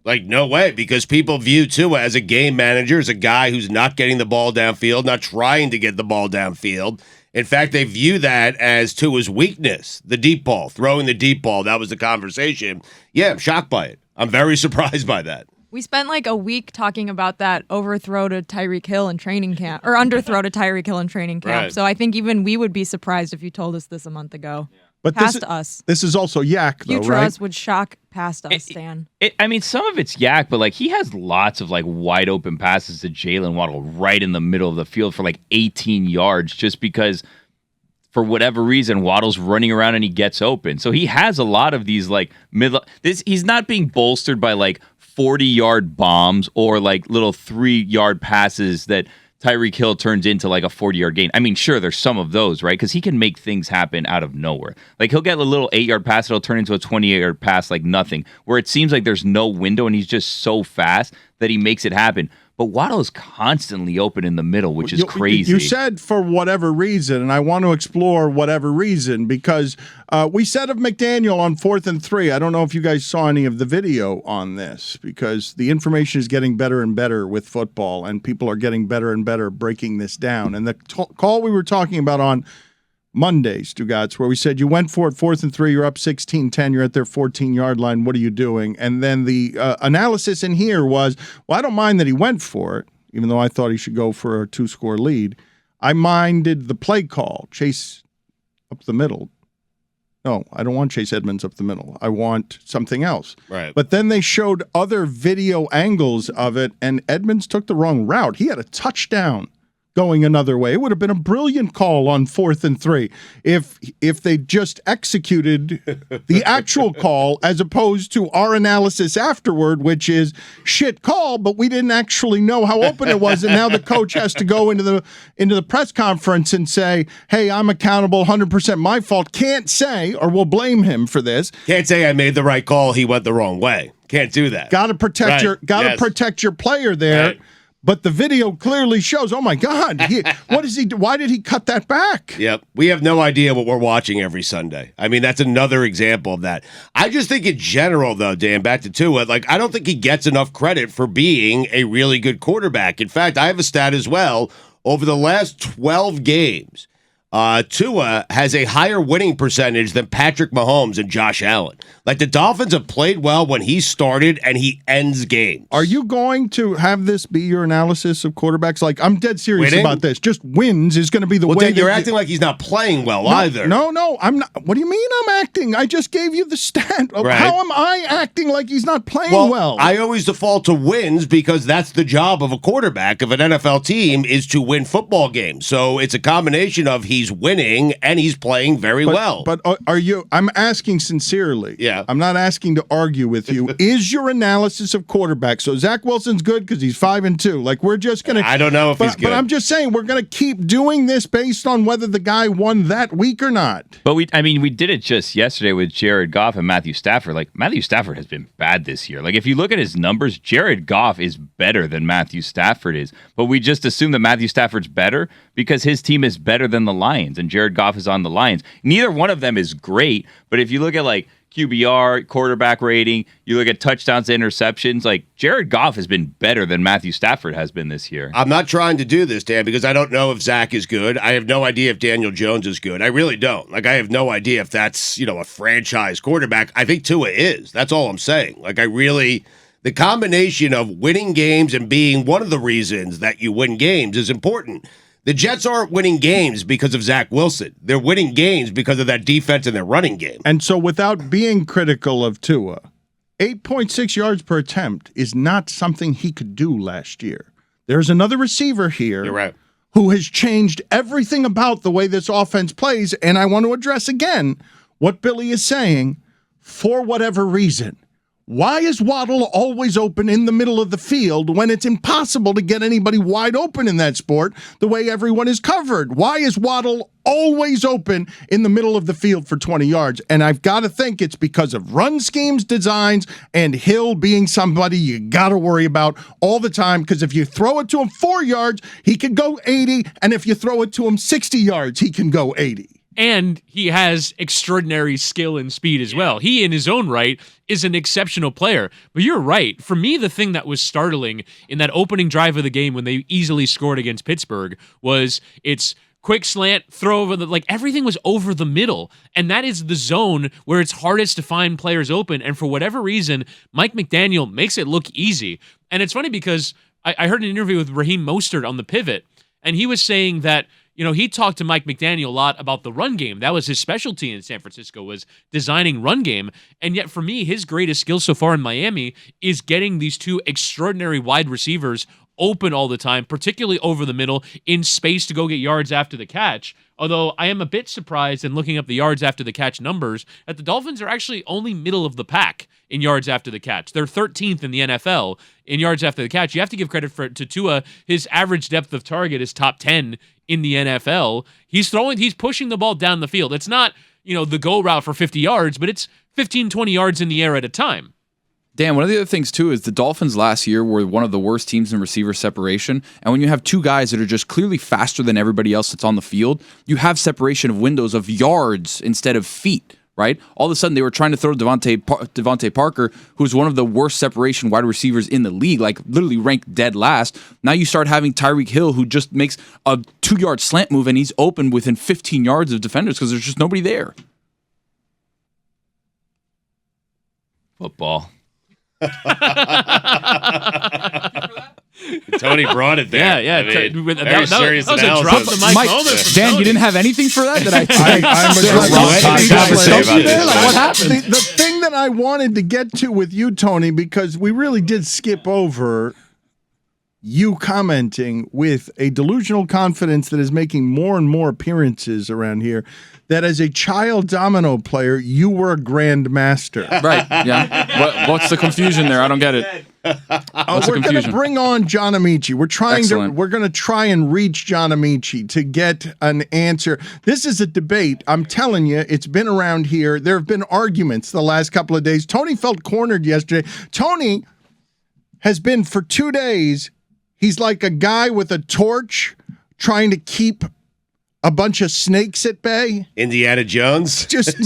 Speaker 1: Like, no way, because people view Tua as a game manager, as a guy who's not getting the ball downfield, not trying to get the ball downfield. In fact, they view that as Tua's weakness, the deep ball, throwing the deep ball. That was the conversation. Yeah, I'm shocked by it. I'm very surprised by that.
Speaker 2: We spent like a week talking about that overthrow to Tyreek Hill in training camp, or underthrow to Tyreek Hill in training camp.
Speaker 1: Right.
Speaker 2: So I think even we would be surprised if you told us this a month ago. Yeah.
Speaker 5: But
Speaker 2: us.
Speaker 5: This is also yak, though,
Speaker 2: Future
Speaker 5: right?
Speaker 2: us would shock past us, Stan.
Speaker 4: I mean, some of it's yak, but like he has lots of like wide open passes to Jalen Waddle right in the middle of the field for like 18 yards, just because for whatever reason Waddle's running around and he gets open. So he has a lot of these like he's not being bolstered by like 40-yard bombs or like little 3-yard passes that Tyreek Hill turns into like a 40-yard gain. I mean, sure, there's some of those, right? Because he can make things happen out of nowhere. Like he'll get a little 8-yard pass, it'll turn into a 28-yard pass like nothing, where it seems like there's no window and he's just so fast that he makes it happen. but Waddle is constantly open in the middle, which is crazy.
Speaker 5: You said for whatever reason, and I want to explore whatever reason, because we said of McDaniel on 4th and 3. I don't know if you guys saw any of the video on this, because the information is getting better and better with football, and people are getting better and better breaking this down. And the call we were talking about on Monday, Stugotz, where we said you went for it 4th and 3, you're up 16-10, you're at their 14-yard line, what are you doing? And then the analysis in here was, well, I don't mind that he went for it, even though I thought he should go for a 2-score lead. I minded the play call, Chase up the middle. No, I don't want Chase Edmonds up the middle. I want something else.
Speaker 1: Right.
Speaker 5: But then they showed other video angles of it, and Edmonds took the wrong route. He had a touchdown going another way. It would have been a brilliant call on 4th and 3 if they just executed the actual call as opposed to our analysis afterward, which is shit call, but we didn't actually know how open it was, and now the coach has to go into the press conference and say, "Hey, I'm accountable, 100% my fault." Can't say, or we'll blame him for this.
Speaker 1: Can't say I made the right call. He went the wrong way. Can't do that.
Speaker 5: Got to protect
Speaker 1: Right.
Speaker 5: protect your player there.
Speaker 1: Right.
Speaker 5: But the video clearly shows, oh my God, what is he do? Why did he cut that back?
Speaker 1: Yep. We have no idea what we're watching every Sunday. I mean, that's another example of that. I just think in general, though, Dan, back to Tua, like, I don't think he gets enough credit for being a really good quarterback. In fact, I have a stat as well. Over the last 12 games, Tua has a higher winning percentage than Patrick Mahomes and Josh Allen. Like, the Dolphins have played well when he started, and he ends games.
Speaker 5: Are you going to have this be your analysis of quarterbacks? Like, I'm dead serious
Speaker 1: Winning?
Speaker 5: about this. Just wins is going to be the
Speaker 1: Well,
Speaker 5: way.
Speaker 1: then you're acting like he's not playing well either.
Speaker 5: No, I'm not. What do you mean I'm acting? I just gave you the stat.
Speaker 1: Right.
Speaker 5: How am I acting like he's not playing well?
Speaker 1: I always default to wins because that's the job of a quarterback of an NFL team is to win football games. So it's a combination of he's winning and he's playing very well.
Speaker 5: But are you? I'm asking sincerely.
Speaker 1: Yeah.
Speaker 5: I'm not asking to argue with you. Is your analysis of quarterbacks? So Zach Wilson's good because he's 5-2. Like, we're just gonna.
Speaker 1: I don't know if he's good.
Speaker 5: But I'm just saying we're gonna keep doing this based on whether the guy won that week or not.
Speaker 4: But we did it just yesterday with Jared Goff and Matthew Stafford. Like, Matthew Stafford has been bad this year. Like, if you look at his numbers, Jared Goff is better than Matthew Stafford is. But we just assume that Matthew Stafford's better because his team is better than the Lions and Jared Goff is on the Lions. Neither one of them is great, but if you look at like QBR, quarterback rating, you look at touchdowns to interceptions, like Jared Goff has been better than Matthew Stafford has been this year.
Speaker 1: I'm not trying to do this, Dan, because I don't know if Zach is good. I have no idea if Daniel Jones is good. I really don't. Like, I have no idea if that's, a franchise quarterback. I think Tua is. That's all I'm saying. Like, the combination of winning games and being one of the reasons that you win games is important. The Jets aren't winning games because of Zach Wilson. They're winning games because of that defense and their running game.
Speaker 5: And so without being critical of Tua, 8.6 yards per attempt is not something he could do last year. There's another receiver here.
Speaker 1: You're right.
Speaker 5: Who has changed everything about the way this offense plays. And I want to address again what Billy is saying for whatever reason. Why is Waddle always open in the middle of the field when it's impossible to get anybody wide open in that sport the way everyone is covered? Why is Waddle always open in the middle of the field for 20 yards? And I've got to think it's because of run schemes, designs, and Hill being somebody you got to worry about all the time, because if you throw it to him 4 yards, he can go 80, and if you throw it to him 60 yards, he can go 80.
Speaker 3: And he has extraordinary skill and speed as well. He, in his own right, is an exceptional player. But you're right. For me, the thing that was startling in that opening drive of the game when they easily scored against Pittsburgh was it's quick slant, throw over everything was over the middle. And that is the zone where it's hardest to find players open. And for whatever reason, Mike McDaniel makes it look easy. And it's funny because I heard an interview with Raheem Mostert on the Pivot, and he was saying that he talked to Mike McDaniel a lot about the run game. That was his specialty in San Francisco, was designing run game. And yet for me, his greatest skill so far in Miami is getting these two extraordinary wide receivers open all the time, particularly over the middle, in space to go get yards after the catch. Although I am a bit surprised in looking up the yards after the catch numbers that the Dolphins are actually only middle of the pack in yards after the catch. They're 13th in the NFL in yards after the catch. You have to give credit to Tua. His average depth of target is top 10 in the NFL. He's pushing the ball down the field. It's not, the go route for 50 yards, but it's 15, 20 yards in the air at a time.
Speaker 7: Dan, one of the other things, too, is the Dolphins last year were one of the worst teams in receiver separation. And when you have two guys that are just clearly faster than everybody else that's on the field, you have separation of windows of yards instead of feet, right? All of a sudden, they were trying to throw Devontae Parker, who's one of the worst separation wide receivers in the league, like literally ranked dead last. Now you start having Tyreek Hill, who just makes a 2-yard slant move, and he's open within 15 yards of defenders because there's just nobody there.
Speaker 4: Football.
Speaker 1: Tony brought it there.
Speaker 3: Yeah.
Speaker 1: I mean,
Speaker 3: That
Speaker 1: very
Speaker 3: was
Speaker 1: serious
Speaker 3: a
Speaker 1: analysis.
Speaker 3: drop the mic
Speaker 7: Mike,
Speaker 3: moment from
Speaker 7: Dan,
Speaker 3: Tony.
Speaker 7: you didn't have anything for that?
Speaker 5: What
Speaker 7: happened?
Speaker 5: The thing that I wanted to get to with you, Tony, because we really did skip over you commenting with a delusional confidence that is making more and more appearances around here, that as a child domino player, you were a grandmaster.
Speaker 7: Right, yeah. What's the confusion there? I don't get it. What's the
Speaker 5: We're going to
Speaker 7: confusion?
Speaker 5: bring on John Amaechi. We're going to try and reach John Amaechi to get an answer. This is a debate. I'm telling you, it's been around here. There have been arguments the last couple of days. Tony felt cornered yesterday. Tony has been for 2 days. He's like a guy with a torch trying to keep a bunch of snakes at bay.
Speaker 1: Indiana Jones.
Speaker 5: Just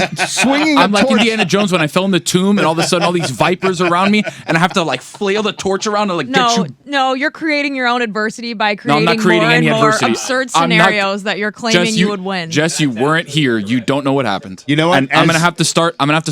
Speaker 5: swinging
Speaker 7: I'm
Speaker 5: a
Speaker 7: like
Speaker 5: torch.
Speaker 7: Indiana Jones when I fell in the tomb and all of a sudden all these vipers around me and I have to like flail the torch around and like get you.
Speaker 2: No, you're creating your own adversity by
Speaker 7: No, I'm
Speaker 2: creating,
Speaker 7: not creating
Speaker 2: more
Speaker 7: any
Speaker 2: and more
Speaker 7: adversity.
Speaker 2: absurd
Speaker 7: I'm not-
Speaker 2: scenarios that you're claiming you would win.
Speaker 7: Jess, you weren't here. You don't know what happened.
Speaker 1: You know what?
Speaker 7: And I'm gonna have to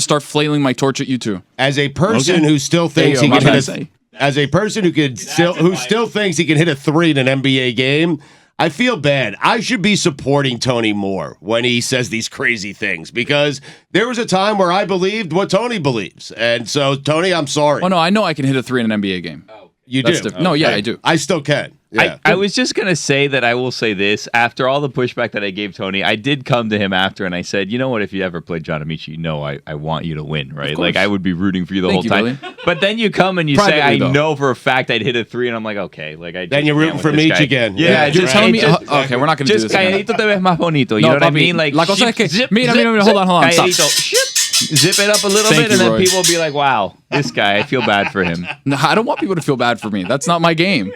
Speaker 7: start flailing my torch at you two.
Speaker 1: As a person
Speaker 7: Okay.
Speaker 1: who still thinks
Speaker 7: Hey,
Speaker 1: he
Speaker 7: yo,
Speaker 1: can
Speaker 7: my
Speaker 1: hit
Speaker 7: bad.
Speaker 1: as a person who still thinks he can hit a 3 in an NBA game, I feel bad. I should be supporting Tony more when he says these crazy things, because there was a time where I believed what Tony believes. And so, Tony, I'm sorry.
Speaker 7: Oh no, I know I can hit a 3 in an NBA game.
Speaker 1: You
Speaker 7: That's
Speaker 1: do.
Speaker 7: different. No, yeah, I do.
Speaker 1: I still can. Yeah.
Speaker 4: I was just going to say that I will say this. After all the pushback that I gave Tony, I did come to him after and I said, you know what, if you ever played John Amaechi, you know I want you to win, right? Like, I would be rooting for you the
Speaker 7: Thank
Speaker 4: whole
Speaker 7: you,
Speaker 4: time.
Speaker 7: Billy.
Speaker 4: But then you come and you
Speaker 7: Privately,
Speaker 4: say, I
Speaker 7: though.
Speaker 4: know for a fact I'd hit a 3, and I'm like, okay. Like,
Speaker 1: Then you're rooting for Meech again.
Speaker 4: Yeah,
Speaker 1: Yeah,
Speaker 7: You're
Speaker 1: right.
Speaker 7: telling me
Speaker 4: just-
Speaker 7: okay, we're not gonna do
Speaker 4: Just
Speaker 7: this again.
Speaker 4: calladito te ves más bonito. You
Speaker 7: No,
Speaker 4: know what I
Speaker 7: papi,
Speaker 4: mean? Like,
Speaker 7: la cosa es que- mira, hold on, stop.
Speaker 4: calladito, zip it up a little
Speaker 7: Thank
Speaker 4: bit,
Speaker 7: you,
Speaker 4: and then
Speaker 7: Roy.
Speaker 4: people will be like, wow, this guy, I feel bad for him.
Speaker 7: No, I don't want people to feel bad for me. That's not my game.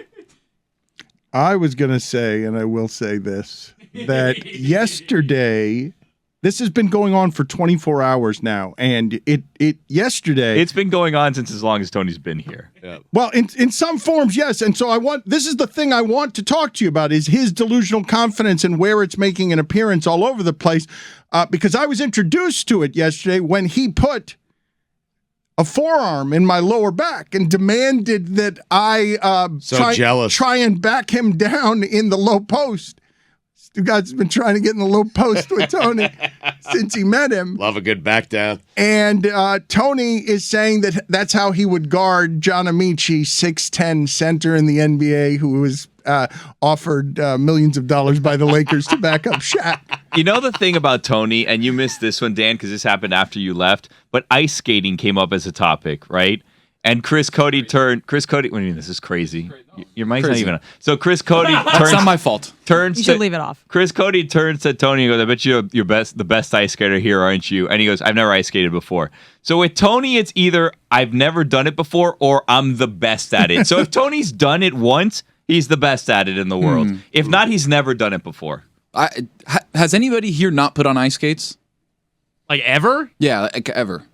Speaker 5: I was going to say, and I will say this, that yesterday, this has been going on for 24 hours now, and yesterday,
Speaker 4: It's been going on since as long as Tony's been here.
Speaker 5: well, in some forms, yes, and so this is the thing I want to talk to you about, is his delusional confidence and where it's making an appearance all over the place, because I was introduced to it yesterday when he put a forearm in my lower back and demanded that I
Speaker 1: jealous.
Speaker 5: try and back him down in the low post. Stugotz has been trying to get in the low post with Tony since he met him.
Speaker 1: Love a good back down.
Speaker 5: And Tony is saying that that's how he would guard John Amaechi, 6'10" center in the NBA, who was offered millions of dollars by the Lakers to back up Shaq.
Speaker 4: You know the thing about Tony, and you missed this one, Dan, because this happened after you left, but ice skating came up as a topic, right? And Chris Cote, what do you mean, this is crazy? Your mic's not
Speaker 7: Crazy.
Speaker 4: even on. So Chris Cote
Speaker 7: It's not my fault.
Speaker 4: turns
Speaker 2: You should
Speaker 4: to,
Speaker 2: leave it off.
Speaker 4: Chris Cote turns to Tony and goes, I bet you're the best ice skater here, aren't you? And he goes, I've never ice skated before. So with Tony, it's either I've never done it before or I'm the best at it. So if Tony's done it once, he's the best at it in the world. If not, he's never done it before.
Speaker 7: Has anybody here not put on ice skates?
Speaker 3: Like ever?
Speaker 7: Yeah, like ever.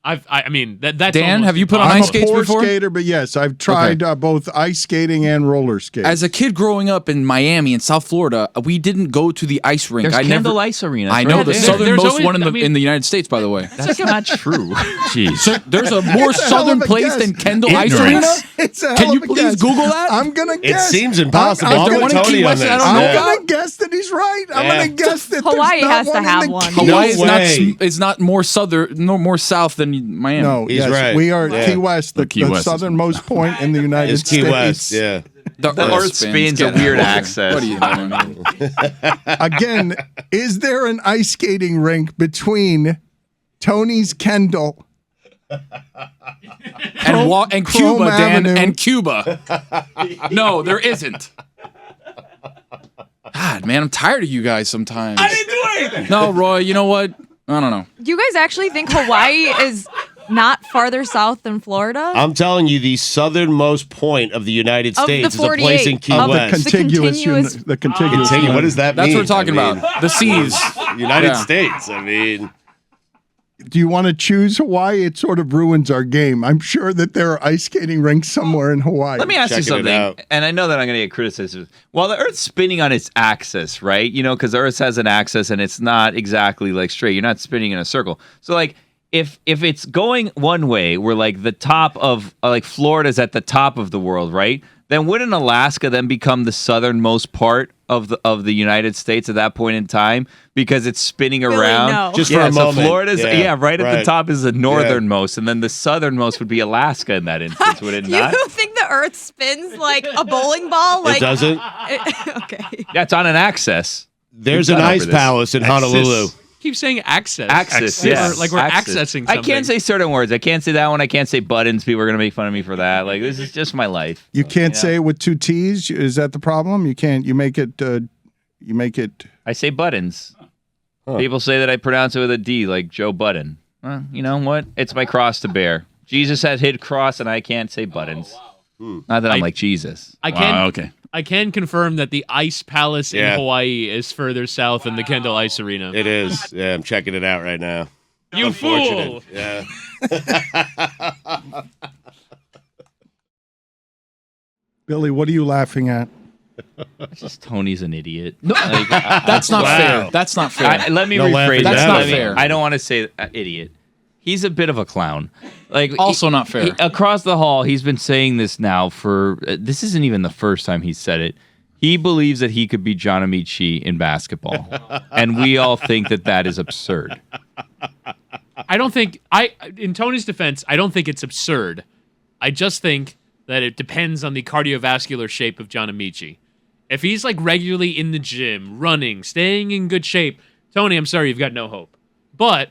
Speaker 3: I mean that's
Speaker 7: Dan,
Speaker 3: almost
Speaker 7: have you put on
Speaker 5: I'm
Speaker 7: ice
Speaker 5: a
Speaker 7: skates
Speaker 5: poor
Speaker 7: before?
Speaker 5: skater, but yes, I've tried both ice skating and roller skating.
Speaker 7: As a kid growing up in Miami and South Florida, we didn't go to the ice rink.
Speaker 4: There's Kendall Ice Arena.
Speaker 7: I
Speaker 4: It's
Speaker 7: know
Speaker 4: right
Speaker 7: the
Speaker 4: there.
Speaker 7: southernmost
Speaker 3: always-
Speaker 7: one
Speaker 3: I mean-
Speaker 7: in the United States, by the way.
Speaker 4: That's not true.
Speaker 6: Jeez.
Speaker 7: So there's a more
Speaker 5: It's a hell
Speaker 7: southern
Speaker 5: of a
Speaker 7: place
Speaker 5: guess.
Speaker 7: than Kendall Ice Arena.
Speaker 6: Ignorance.
Speaker 5: It's a
Speaker 7: Can
Speaker 5: hell
Speaker 7: you
Speaker 5: of a
Speaker 7: please
Speaker 5: guess.
Speaker 7: Google that?
Speaker 5: I'm gonna
Speaker 1: It
Speaker 5: guess.
Speaker 1: seems impossible.
Speaker 5: I'm
Speaker 1: I'll
Speaker 7: there
Speaker 1: put
Speaker 7: one in Key
Speaker 1: Tony on
Speaker 7: West
Speaker 1: this.
Speaker 7: that I don't know
Speaker 1: Yeah.
Speaker 7: about?
Speaker 5: gonna guess that he's right. I'm
Speaker 1: Yeah.
Speaker 5: gonna guess that
Speaker 2: Hawaii
Speaker 5: there's not
Speaker 2: has to
Speaker 5: one
Speaker 2: have
Speaker 5: in the
Speaker 2: one.
Speaker 5: Key-
Speaker 7: Hawaii
Speaker 1: way.
Speaker 7: is not more southern, no more south than Miami.
Speaker 5: No,
Speaker 1: He's
Speaker 5: yes,
Speaker 1: right.
Speaker 5: we are
Speaker 1: Yeah.
Speaker 5: Key West, the,
Speaker 6: Key
Speaker 5: the
Speaker 6: West is-
Speaker 5: southernmost point in the United
Speaker 1: It's Key
Speaker 5: States.
Speaker 1: West. Yeah.
Speaker 7: The
Speaker 4: Earth spins
Speaker 7: Get
Speaker 4: a weird
Speaker 7: out of here.
Speaker 4: axis.
Speaker 7: What are you doing?
Speaker 5: Again, is there an ice skating rink between Tony's Kendall
Speaker 7: and Cuba,
Speaker 5: Chrome
Speaker 7: Dan,
Speaker 5: Avenue.
Speaker 7: and Cuba. No, there isn't. God, man, I'm tired of you guys sometimes. I didn't do anything. No, Roy, you know what? I don't know.
Speaker 2: Do you guys actually think Hawaii is not farther south than Florida?
Speaker 1: I'm telling you, the southernmost point of the United
Speaker 2: Of
Speaker 1: States
Speaker 2: the
Speaker 1: is a place in
Speaker 2: 48.
Speaker 1: Key
Speaker 2: Of the
Speaker 1: West.
Speaker 2: contiguous-
Speaker 5: The contiguous.
Speaker 1: What does that
Speaker 7: That's
Speaker 1: mean?
Speaker 7: what we're talking about. The seas.
Speaker 1: United
Speaker 7: Yeah.
Speaker 1: States. I mean,
Speaker 5: Do you want to choose Hawaii? It sort of ruins our game. I'm sure that there are ice skating rinks somewhere in Hawaii.
Speaker 4: Let me ask you
Speaker 1: Checking it
Speaker 4: something,
Speaker 1: out.
Speaker 4: and I know that I'm going to get criticism. While the Earth's spinning on its axis, right? You know, because the Earth has an axis and it's not exactly like straight. You're not spinning in a circle. So, like, if it's going one way, where like the top of like Florida's at the top of the world, right? Then wouldn't Alaska then become the southernmost part of the United States at that point in time because it's spinning
Speaker 2: Billy,
Speaker 4: around?
Speaker 2: no.
Speaker 1: Just for a
Speaker 4: so
Speaker 1: moment.
Speaker 4: Florida's right at the
Speaker 1: right.
Speaker 4: top is the northernmost, and then the southernmost would be Alaska in that instance, would it
Speaker 2: You
Speaker 4: not?
Speaker 2: think the Earth spins like a bowling ball? Like
Speaker 1: it doesn't.
Speaker 2: Okay.
Speaker 4: That's on an axis.
Speaker 1: There's
Speaker 4: We've
Speaker 1: an
Speaker 4: gone
Speaker 1: ice
Speaker 4: over this.
Speaker 1: palace in Honolulu.
Speaker 3: Keep saying access.
Speaker 4: Axis,
Speaker 3: Like
Speaker 4: yeah.
Speaker 3: we're- like we're
Speaker 4: Axis.
Speaker 3: accessing
Speaker 4: I
Speaker 3: something.
Speaker 4: can't say certain words. I can't say that one. I can't say buttons. People are gonna make fun of me for that. Like this is just my life.
Speaker 5: You can't say it with two T's. Is that the problem? You can't. You make it. You make it.
Speaker 4: I say buttons. People say that I pronounce it with a D, like Joe Budden. Well, you know what? It's my cross to bear. Jesus has hid cross, and I can't say buttons. Not that I'm like Jesus.
Speaker 3: I can.
Speaker 6: okay.
Speaker 3: I can confirm that the Ice Palace
Speaker 1: Yeah.
Speaker 3: in Hawaii is further south than the Kendall Ice Arena.
Speaker 1: It is. Yeah, I'm checking it out right now.
Speaker 3: You
Speaker 1: Unfortunate.
Speaker 3: fool!
Speaker 1: Yeah.
Speaker 5: Billy, what are you laughing at?
Speaker 4: It's just Tony's an idiot.
Speaker 7: No, that's not
Speaker 1: Wow.
Speaker 7: fair. That's not fair.
Speaker 4: Let me
Speaker 1: No laughing
Speaker 4: rephrase
Speaker 1: at
Speaker 4: that.
Speaker 1: that.
Speaker 7: That's not
Speaker 4: Let me-
Speaker 7: fair.
Speaker 4: I don't want to say idiot. He's a bit of a clown. Like
Speaker 7: Also not fair.
Speaker 4: Across the hall, he's been saying this now for this isn't even the first time he's said it. He believes that he could be John Amaechi in basketball, and we all think that that is absurd.
Speaker 3: I don't think in Tony's defense, I don't think it's absurd. I just think that it depends on the cardiovascular shape of John Amaechi. If he's like regularly in the gym, running, staying in good shape, Tony, I'm sorry, you've got no hope. But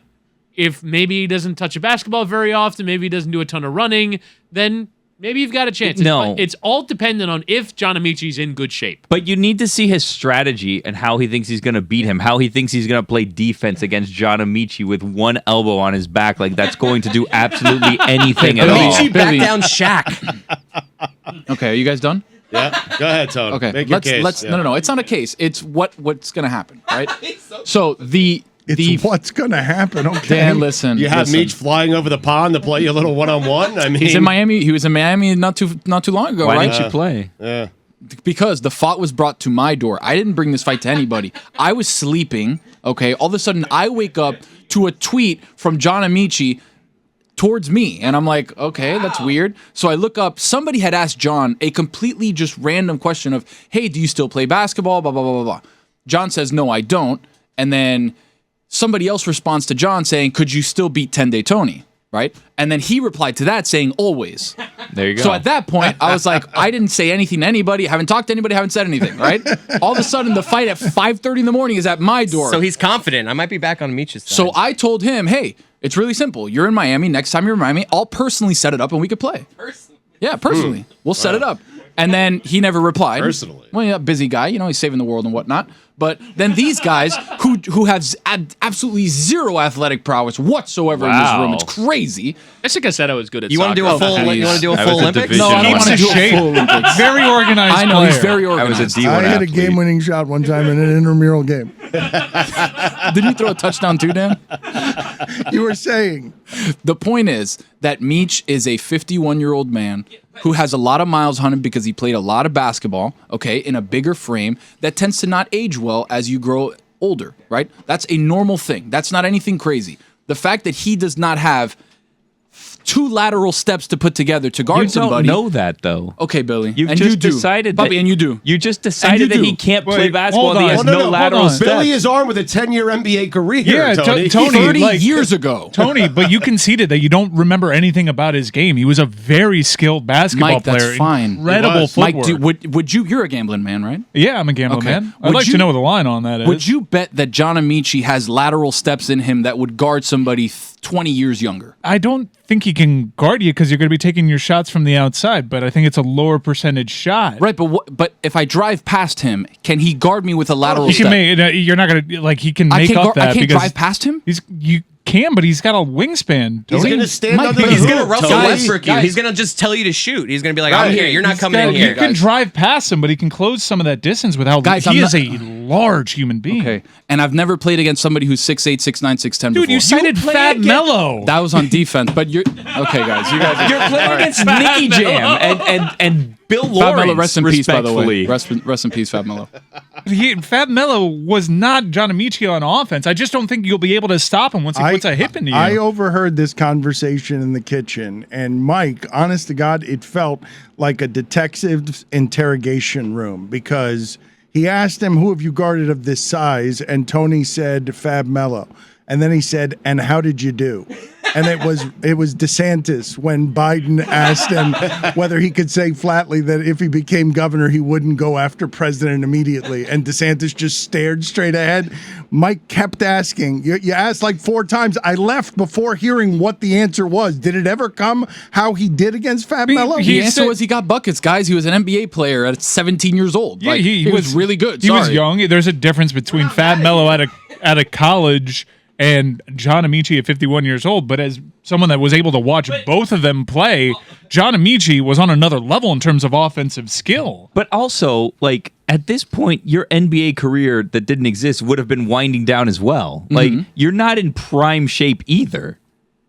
Speaker 3: if maybe he doesn't touch a basketball very often, maybe he doesn't do a ton of running, then maybe you've got a chance.
Speaker 4: No.
Speaker 3: It's all dependent on if John Amaechi's in good shape.
Speaker 4: But you need to see his strategy and how he thinks he's going to beat him, how he thinks he's going to play defense against John Amaechi with one elbow on his back. Like, that's going to do absolutely anything at all.
Speaker 8: Amaechi back
Speaker 7: Billy.
Speaker 8: down Shaq.
Speaker 7: Okay, are you guys done?
Speaker 1: Yeah. Go ahead, Tony.
Speaker 7: Okay,
Speaker 1: Make your case.
Speaker 7: let's
Speaker 1: Yeah.
Speaker 7: no, it's not a case. It's what's gonna happen, right? So the
Speaker 5: What's going to happen? Okay.
Speaker 7: Dan, listen.
Speaker 1: You have
Speaker 7: listen.
Speaker 1: Meach flying over the pond to play you a little one-on-one? I mean,
Speaker 7: He's in Miami. He was in Miami not too long ago,
Speaker 4: Why
Speaker 7: right?
Speaker 4: didn't you play?
Speaker 1: Yeah.
Speaker 7: Because the fight was brought to my door. I didn't bring this fight to anybody. I was sleeping. Okay, all of a sudden I wake up to a tweet from John Amaechi towards me, and I'm like, okay, that's weird. So I look up. Somebody had asked John a completely just random question of, "Hey, do you still play basketball?" Blah blah blah blah blah. John says, "No, I don't." And then somebody else responds to John saying, "Could you still beat 10-Day Tony?" Right? And then he replied to that saying, "Always."
Speaker 4: There you go.
Speaker 7: So at that point, I was like, I didn't say anything to anybody. Haven't talked to anybody. Haven't said anything. Right? All of a sudden, the fight at 5:30 in the morning is at my door.
Speaker 8: So he's confident. I might be back on Meech's side.
Speaker 7: So I told him, hey, it's really simple. You're in Miami. Next time you're in Miami, I'll personally set it up and we could play. Personally? Yeah, personally. We'll set it up. And then he never replied.
Speaker 1: Personally?
Speaker 7: Well, yeah, busy guy. You know, he's saving the world and whatnot. But then these guys who have absolutely zero athletic prowess whatsoever in this room, it's crazy.
Speaker 3: Jessica said I was good at
Speaker 8: you want to do a full?
Speaker 7: geez.
Speaker 8: You want to do a
Speaker 4: That
Speaker 8: full
Speaker 4: was a
Speaker 8: Olympics?
Speaker 4: division.
Speaker 7: No, I don't
Speaker 4: Keeps
Speaker 7: want to
Speaker 9: his
Speaker 7: do a
Speaker 9: shape.
Speaker 7: full Olympics.
Speaker 9: Very organized
Speaker 7: I know,
Speaker 9: player.
Speaker 7: he's very
Speaker 4: I was
Speaker 7: organized.
Speaker 4: a D1
Speaker 5: I hit a
Speaker 4: athlete.
Speaker 5: game-winning shot one time in an intramural game.
Speaker 7: Did you throw a touchdown too, Dan?
Speaker 5: You were saying.
Speaker 7: The point is that Meech is a 51-year-old man who has a lot of miles on him because he played a lot of basketball, okay, in a bigger frame that tends to not age well as you grow older, right? That's a normal thing. That's not anything crazy. The fact that he does not have two lateral steps to put together to guard
Speaker 4: You don't
Speaker 7: somebody.
Speaker 4: know that, though.
Speaker 7: Okay, Billy.
Speaker 4: You've
Speaker 7: and
Speaker 4: just
Speaker 7: you do.
Speaker 4: decided
Speaker 7: Bobby,
Speaker 4: that,
Speaker 7: and you do.
Speaker 4: You just decided
Speaker 7: you
Speaker 4: that
Speaker 7: do.
Speaker 4: he can't play
Speaker 9: Wait,
Speaker 4: basketball.
Speaker 9: hold
Speaker 4: And he
Speaker 9: on.
Speaker 4: has
Speaker 9: Well,
Speaker 4: no
Speaker 9: no,
Speaker 4: lateral
Speaker 9: hold on.
Speaker 4: steps.
Speaker 1: Billy is armed with a 10-year NBA career.
Speaker 9: Yeah,
Speaker 1: Tony.
Speaker 9: Tony,
Speaker 7: 30
Speaker 9: like-
Speaker 7: years ago.
Speaker 9: Tony, but you conceded that you don't remember anything about his game. He was a very skilled basketball
Speaker 7: Mike, that's
Speaker 9: player.
Speaker 7: fine.
Speaker 9: Incredible
Speaker 1: was.
Speaker 9: footwork.
Speaker 7: Mike, would you? You're a gambling man, right?
Speaker 9: Yeah, I'm a gambler,
Speaker 7: Okay.
Speaker 9: man. I'd
Speaker 7: Would
Speaker 9: like
Speaker 7: you-
Speaker 9: to know what the line on that is.
Speaker 7: Would you bet that John Amaechi has lateral steps in him that would guard somebody 20 years younger?
Speaker 9: I don't think he can guard you because you're going to be taking your shots from the outside, but I think it's a lower percentage shot.
Speaker 7: Right, but if I drive past him, can he guard me with a lateral
Speaker 9: He
Speaker 7: step?
Speaker 9: can make. You're not going to like. He can
Speaker 7: I
Speaker 9: make
Speaker 7: can't,
Speaker 9: up that
Speaker 7: I can't
Speaker 9: because
Speaker 7: drive past him?
Speaker 9: can, but he's got a wingspan.
Speaker 1: He's going to stand under the
Speaker 8: He's
Speaker 1: hoop.
Speaker 8: gonna Russell
Speaker 1: Tony.
Speaker 8: Westbrook you. He's gonna just tell you to shoot. He's gonna be like, I'm
Speaker 1: Right.
Speaker 8: here. You're not
Speaker 9: He's
Speaker 8: coming in
Speaker 9: got-
Speaker 8: here.
Speaker 9: You can
Speaker 8: guys.
Speaker 9: drive past him, but he can close some of that distance without.
Speaker 7: Guys,
Speaker 9: he
Speaker 7: I'm
Speaker 9: is
Speaker 7: not-
Speaker 9: a large human being.
Speaker 7: Okay, and I've never played against somebody who's 6'8", 6'9", 6'10".
Speaker 9: Dude,
Speaker 7: before.
Speaker 9: you cited Fab Mello.
Speaker 7: That was on defense, but you're okay, guys. You guys,
Speaker 4: You're playing against Nicky Jam and Bill
Speaker 7: Fab
Speaker 4: Lawrence.
Speaker 7: Mello, rest in peace, by the way.
Speaker 4: respectfully.
Speaker 7: Rest in peace, Fab Mello.
Speaker 9: Fab Mello was not John Amaechi on offense. I just don't think you'll be able to stop him once he puts a hip into you.
Speaker 5: I overheard this conversation in the kitchen, and Mike, honest to God, it felt like a detective's interrogation room because he asked him, "Who have you guarded of this size?" And Tony said, "Fab Mello." And then he said, "And how did you do?" And it was DeSantis when Biden asked him whether he could say flatly that if he became governor, he wouldn't go after president immediately. And DeSantis just stared straight ahead. Mike kept asking. You asked like 4 times. I left before hearing what the answer was. Did it ever come how he did against Fab Mello?
Speaker 7: The answer was he got buckets, guys. He was an NBA player at 17 years old.
Speaker 9: Yeah,
Speaker 7: Like,
Speaker 9: he
Speaker 7: was really good.
Speaker 9: He was
Speaker 7: Sorry.
Speaker 9: young. There's a difference between Fab Mello at a college and John Amaechi at 51 years old. But as someone that was able to watch both of them play, John Amaechi was on another level in terms of offensive skill.
Speaker 4: But also, like, at this point, your NBA career that didn't exist would have been winding down as well. Like, you're not in prime shape either.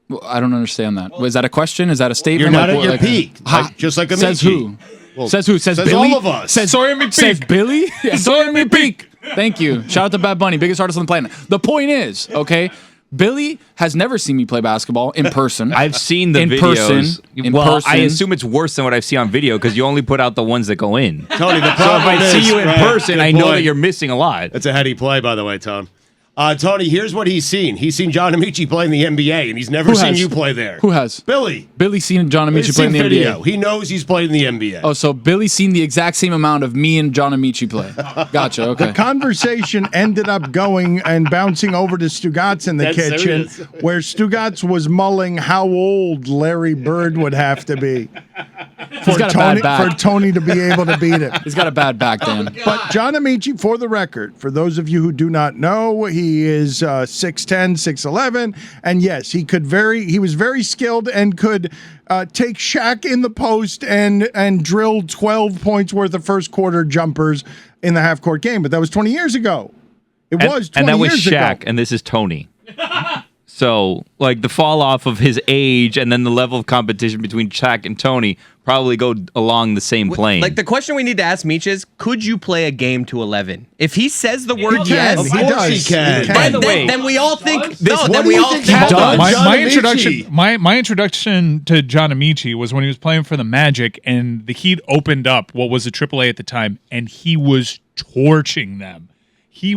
Speaker 7: Well, I don't understand that. Was that a question? Is that a statement?
Speaker 1: You're not
Speaker 7: Like,
Speaker 1: at your
Speaker 7: like-
Speaker 1: peak, like, just like Amaechi.
Speaker 7: Says who?
Speaker 1: Well,
Speaker 7: says who? Says
Speaker 1: says
Speaker 7: Billy?
Speaker 1: all of us.
Speaker 7: Says,
Speaker 9: Soy at me
Speaker 7: says
Speaker 9: peak.
Speaker 7: Billy? Yeah, Soy at me peak. Thank you. Shout out to Bad Bunny, biggest artist on the planet. The point is, okay, Billy has never seen me play basketball in person.
Speaker 4: I've seen the
Speaker 7: in
Speaker 4: videos.
Speaker 7: person. In
Speaker 4: well,
Speaker 7: person.
Speaker 4: I assume it's worse than what I've seen on video because you only put out the ones that go in.
Speaker 1: Tony, the
Speaker 4: So if
Speaker 1: problem
Speaker 4: I
Speaker 1: is,
Speaker 4: see you in
Speaker 1: right,
Speaker 4: person,
Speaker 1: good
Speaker 4: I know
Speaker 1: point.
Speaker 4: that you're missing a lot.
Speaker 1: That's a heady play, by the way, Tom. Tony, here's what he's seen. He's seen John Amaechi play in the NBA, and he's never
Speaker 7: Who
Speaker 1: seen
Speaker 7: has?
Speaker 1: you play there.
Speaker 7: Who has?
Speaker 1: Billy.
Speaker 7: Billy seen John
Speaker 1: He's
Speaker 7: Amaechi play in
Speaker 1: seen
Speaker 7: the
Speaker 1: video.
Speaker 7: NBA.
Speaker 1: He knows he's played in the NBA.
Speaker 7: Oh, so Billy seen the exact same amount of me and John Amaechi play. Gotcha. Okay.
Speaker 5: The conversation ended up going and bouncing over to Stugotz in the
Speaker 1: That's
Speaker 5: kitchen,
Speaker 1: serious.
Speaker 5: where Stugotz was mulling how old Larry Bird would have to be
Speaker 7: He's got a bad back.
Speaker 5: for Tony to be able to beat him.
Speaker 7: He's got a bad back, Dan.
Speaker 5: But John Amaechi, for the record, for those of you who do not know, he is 6'10", 6'11", and yes, he was very skilled and could take Shaq in the post and drill 12 points worth of first quarter jumpers in the half court game. But that was 20 years ago. It was 20
Speaker 4: and that was
Speaker 5: years
Speaker 4: Shaq,
Speaker 5: ago.
Speaker 4: and this is Tony. So, like, the fall off of his age and then the level of competition between Shaq and Tony probably go along the same plane.
Speaker 8: Like the question we need to ask Meech is, could you play a game to 11? If he says the word yes,
Speaker 1: Of course he can.
Speaker 4: By the way,
Speaker 8: then we all think
Speaker 1: What
Speaker 8: then
Speaker 1: do
Speaker 8: we
Speaker 1: you
Speaker 8: all
Speaker 1: think
Speaker 8: think
Speaker 1: he does?
Speaker 9: My,
Speaker 1: John
Speaker 9: my
Speaker 1: Amaechi.
Speaker 9: introduction, my introduction to John Amaechi was when he was playing for the Magic, and the Heat opened up what was the AAA at the time, and he was torching them.
Speaker 5: He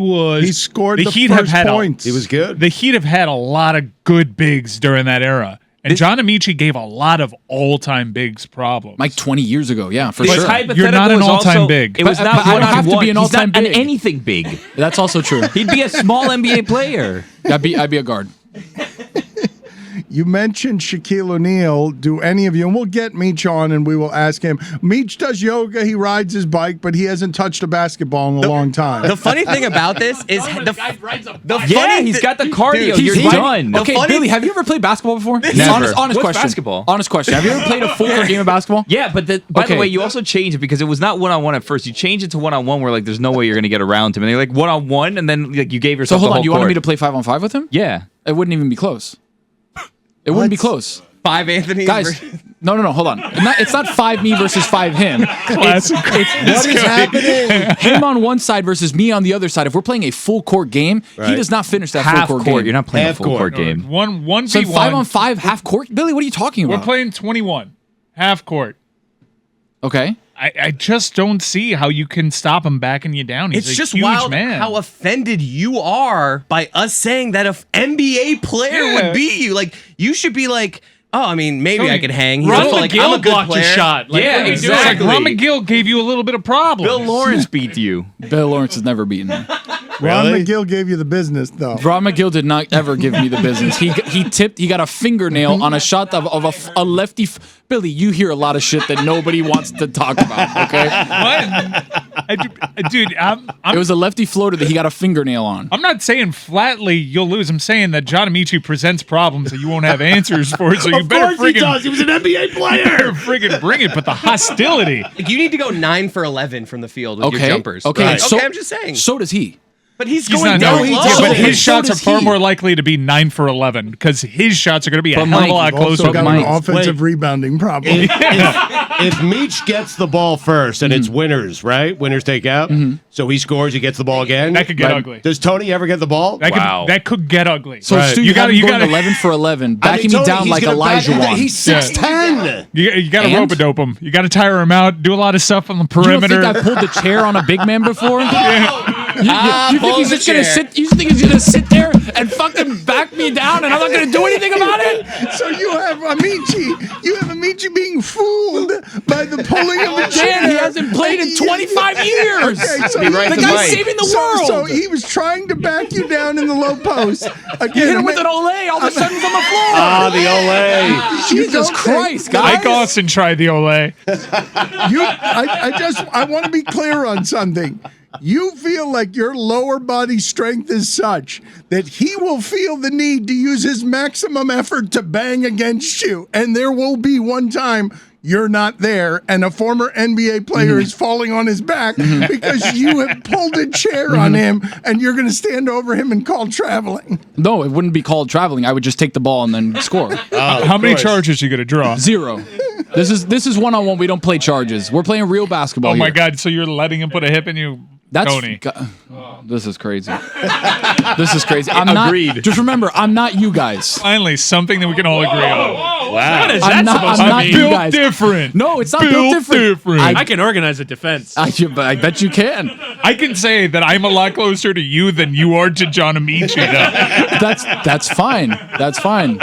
Speaker 5: scored the
Speaker 9: Heat
Speaker 5: first
Speaker 9: have had
Speaker 5: points.
Speaker 1: He was good.
Speaker 9: The Heat have had a lot of good bigs during that era, and John Amaechi gave a lot of all-time bigs problems.
Speaker 7: Like 20 years ago, yeah, for
Speaker 4: his
Speaker 7: sure.
Speaker 4: hypothetical
Speaker 9: You're not an
Speaker 4: was
Speaker 9: all-time
Speaker 4: also-
Speaker 9: big.
Speaker 4: It was
Speaker 7: But-
Speaker 4: not
Speaker 7: but I don't have to
Speaker 4: one-on-one.
Speaker 7: be an
Speaker 4: He's
Speaker 7: all-time
Speaker 4: not
Speaker 7: big.
Speaker 4: anything big.
Speaker 7: That's also true.
Speaker 4: He'd be a small NBA player.
Speaker 7: I'd be a guard.
Speaker 5: You mentioned Shaquille O'Neal. Do any of you, and we'll get Meech on and we will ask him. Meech does yoga, he rides his bike, but he hasn't touched a basketball in a long time.
Speaker 8: The funny thing about this is the
Speaker 4: Yeah,
Speaker 8: funny
Speaker 4: he's
Speaker 8: thi-
Speaker 4: got the cardio.
Speaker 8: Dude,
Speaker 4: You're
Speaker 8: he's
Speaker 4: done.
Speaker 7: Okay,
Speaker 8: funny-
Speaker 7: Billy, have you ever played basketball before?
Speaker 4: Never.
Speaker 7: Honest
Speaker 4: What's
Speaker 7: question.
Speaker 4: basketball?
Speaker 7: Honest question. Have you ever played a full court game of basketball?
Speaker 4: Yeah, but by the
Speaker 7: Okay.
Speaker 4: way, you also changed it because it was not one-on-one at first. You changed it to one-on-one where, like, there's no way you're going to get around him. And they're like, one-on-one, and then, like, you gave
Speaker 7: So
Speaker 4: yourself
Speaker 7: hold
Speaker 4: the
Speaker 7: on,
Speaker 4: whole
Speaker 7: you wanted
Speaker 4: court.
Speaker 7: me to play 5-on-5 with him?
Speaker 4: Yeah.
Speaker 7: It wouldn't even be close. It wouldn't be close.
Speaker 8: 5 Anthony.
Speaker 7: Guys, no, hold on. It's not 5 me versus 5 him.
Speaker 9: Classic.
Speaker 1: What is happening?
Speaker 7: Him on one side versus me on the other side. If we're playing a full court game, he
Speaker 1: Right.
Speaker 7: does not finish that
Speaker 4: Half
Speaker 7: full
Speaker 4: court.
Speaker 7: court game.
Speaker 4: You're not playing
Speaker 1: Half
Speaker 4: a full court
Speaker 1: court.
Speaker 4: game.
Speaker 9: One
Speaker 7: So
Speaker 9: v
Speaker 7: 5-on-5 half court? Billy, what are you talking
Speaker 9: We're
Speaker 7: about?
Speaker 9: playing 21 half court.
Speaker 7: Okay.
Speaker 9: I just don't see how you can stop him backing you down. He's
Speaker 8: It's
Speaker 9: a
Speaker 8: just
Speaker 9: huge
Speaker 8: wild
Speaker 9: man.
Speaker 8: how offended you are by us saying that an NBA player
Speaker 9: Yeah.
Speaker 8: would beat you. Like, you should be like, oh, I mean, maybe
Speaker 9: Tony,
Speaker 8: I could hang. He's
Speaker 9: Ron
Speaker 8: also like, I'm a
Speaker 9: McGill
Speaker 8: good
Speaker 9: blocked
Speaker 8: player.
Speaker 9: your shot. Like,
Speaker 4: Yeah,
Speaker 9: what are you doing?
Speaker 4: exactly.
Speaker 9: Like, Ron McGill gave you a little bit of problems.
Speaker 4: Bill Lawrence beat you.
Speaker 7: Bill Lawrence has never beaten me.
Speaker 5: Ron
Speaker 1: Really?
Speaker 5: McGill gave you the business, though.
Speaker 7: Ron McGill did not ever give me the business. He tipped. He got a fingernail on a shot of a lefty. Billy, you hear a lot of shit that nobody wants to talk about. Okay.
Speaker 9: What? Dude,
Speaker 7: It was a lefty floater that he got a fingernail on.
Speaker 9: I'm not saying flatly you'll lose. I'm saying that John Amaechi presents problems that you won't have answers for. So you
Speaker 1: Of
Speaker 9: better
Speaker 1: course he
Speaker 9: friggin'
Speaker 1: does. He was an NBA player.
Speaker 9: better friggin' bring it. But the hostility.
Speaker 8: Like, you need to go 9 for 11 from the field with your jumpers.
Speaker 7: Okay.
Speaker 1: Right.
Speaker 7: So,
Speaker 8: Okay, I'm just saying.
Speaker 7: So does he.
Speaker 8: But he's
Speaker 9: He's
Speaker 8: going
Speaker 9: not,
Speaker 8: down
Speaker 9: no,
Speaker 8: low.
Speaker 9: yeah, but
Speaker 7: So
Speaker 9: his shots are
Speaker 7: does
Speaker 9: far
Speaker 7: he.
Speaker 9: more likely to be 9 for 11 because his shots are going to be a
Speaker 7: But
Speaker 9: hell of a
Speaker 7: Mike,
Speaker 9: lot
Speaker 7: you've
Speaker 9: closer.
Speaker 5: Also got
Speaker 9: than
Speaker 5: an
Speaker 9: mine.
Speaker 5: offensive rebounding problem.
Speaker 1: If Meach gets the ball first and it's winners, right? Winners take out. So he scores, he gets the ball again.
Speaker 9: That could get
Speaker 1: Right.
Speaker 9: ugly.
Speaker 1: Does Tony ever get the ball?
Speaker 9: That could get ugly.
Speaker 7: So Stu,
Speaker 9: you got
Speaker 7: you
Speaker 9: to
Speaker 7: 11 for 11, backing me
Speaker 1: Tony,
Speaker 7: down
Speaker 1: he's
Speaker 7: like
Speaker 1: gonna
Speaker 7: Elijah
Speaker 1: back-
Speaker 7: Wan.
Speaker 1: He's 6'10".
Speaker 9: you got to
Speaker 7: And?
Speaker 9: rope a dope him. You got to tire him out. Do a lot of stuff on the
Speaker 7: You don't
Speaker 9: perimeter.
Speaker 7: think I pulled the chair on a big man before? You think
Speaker 8: pull
Speaker 7: he's
Speaker 8: the
Speaker 7: just gonna
Speaker 8: chair.
Speaker 7: sit? You think he's gonna sit there and fucking back me down, and I'm not gonna do anything about it?
Speaker 5: So you have Amaechi being fooled by the pulling of the chair.
Speaker 7: Dan, he hasn't played in 25 years.
Speaker 5: Okay, so
Speaker 4: Be right
Speaker 7: The
Speaker 4: to
Speaker 7: guy's
Speaker 4: Mike.
Speaker 7: saving the
Speaker 5: So
Speaker 7: world.
Speaker 5: he was trying to back you down in the low post. Again,
Speaker 7: You hit him with an Olay, all of a sudden he's on the floor.
Speaker 1: Ah, the Olay.
Speaker 7: Jesus Christ, guys.
Speaker 9: Mike Austin tried the Olay.
Speaker 5: I want to be clear on something. You feel like your lower body strength is such that he will feel the need to use his maximum effort to bang against you. And there will be one time you're not there and a former NBA player is falling on his back because you have pulled a chair on him and you're going to stand over him and call traveling.
Speaker 7: No, it wouldn't be called traveling. I would just take the ball and then score.
Speaker 9: How many charges you going to draw?
Speaker 7: 0. This is one-on-one. We don't play charges. We're playing real basketball.
Speaker 9: Oh my
Speaker 7: here.
Speaker 9: God! So you're letting him put a hip in you,
Speaker 7: That's
Speaker 9: Tony?
Speaker 7: This is crazy. This is crazy. I'm not.
Speaker 3: Agreed.
Speaker 7: Just remember, I'm not you guys.
Speaker 9: Finally, something that we can all agree on.
Speaker 1: Wow.
Speaker 3: What is
Speaker 7: I'm
Speaker 3: that
Speaker 7: not-
Speaker 3: supposed
Speaker 7: I'm
Speaker 3: to
Speaker 7: not
Speaker 3: mean?
Speaker 7: you
Speaker 9: Built
Speaker 7: guys.
Speaker 9: different.
Speaker 7: No, it's not built
Speaker 9: Built
Speaker 7: different.
Speaker 9: different.
Speaker 3: I can organize a defense.
Speaker 7: I bet you can.
Speaker 9: I can say that I'm a lot closer to you than you are to John Amaechi. Though.
Speaker 7: That's fine. That's fine.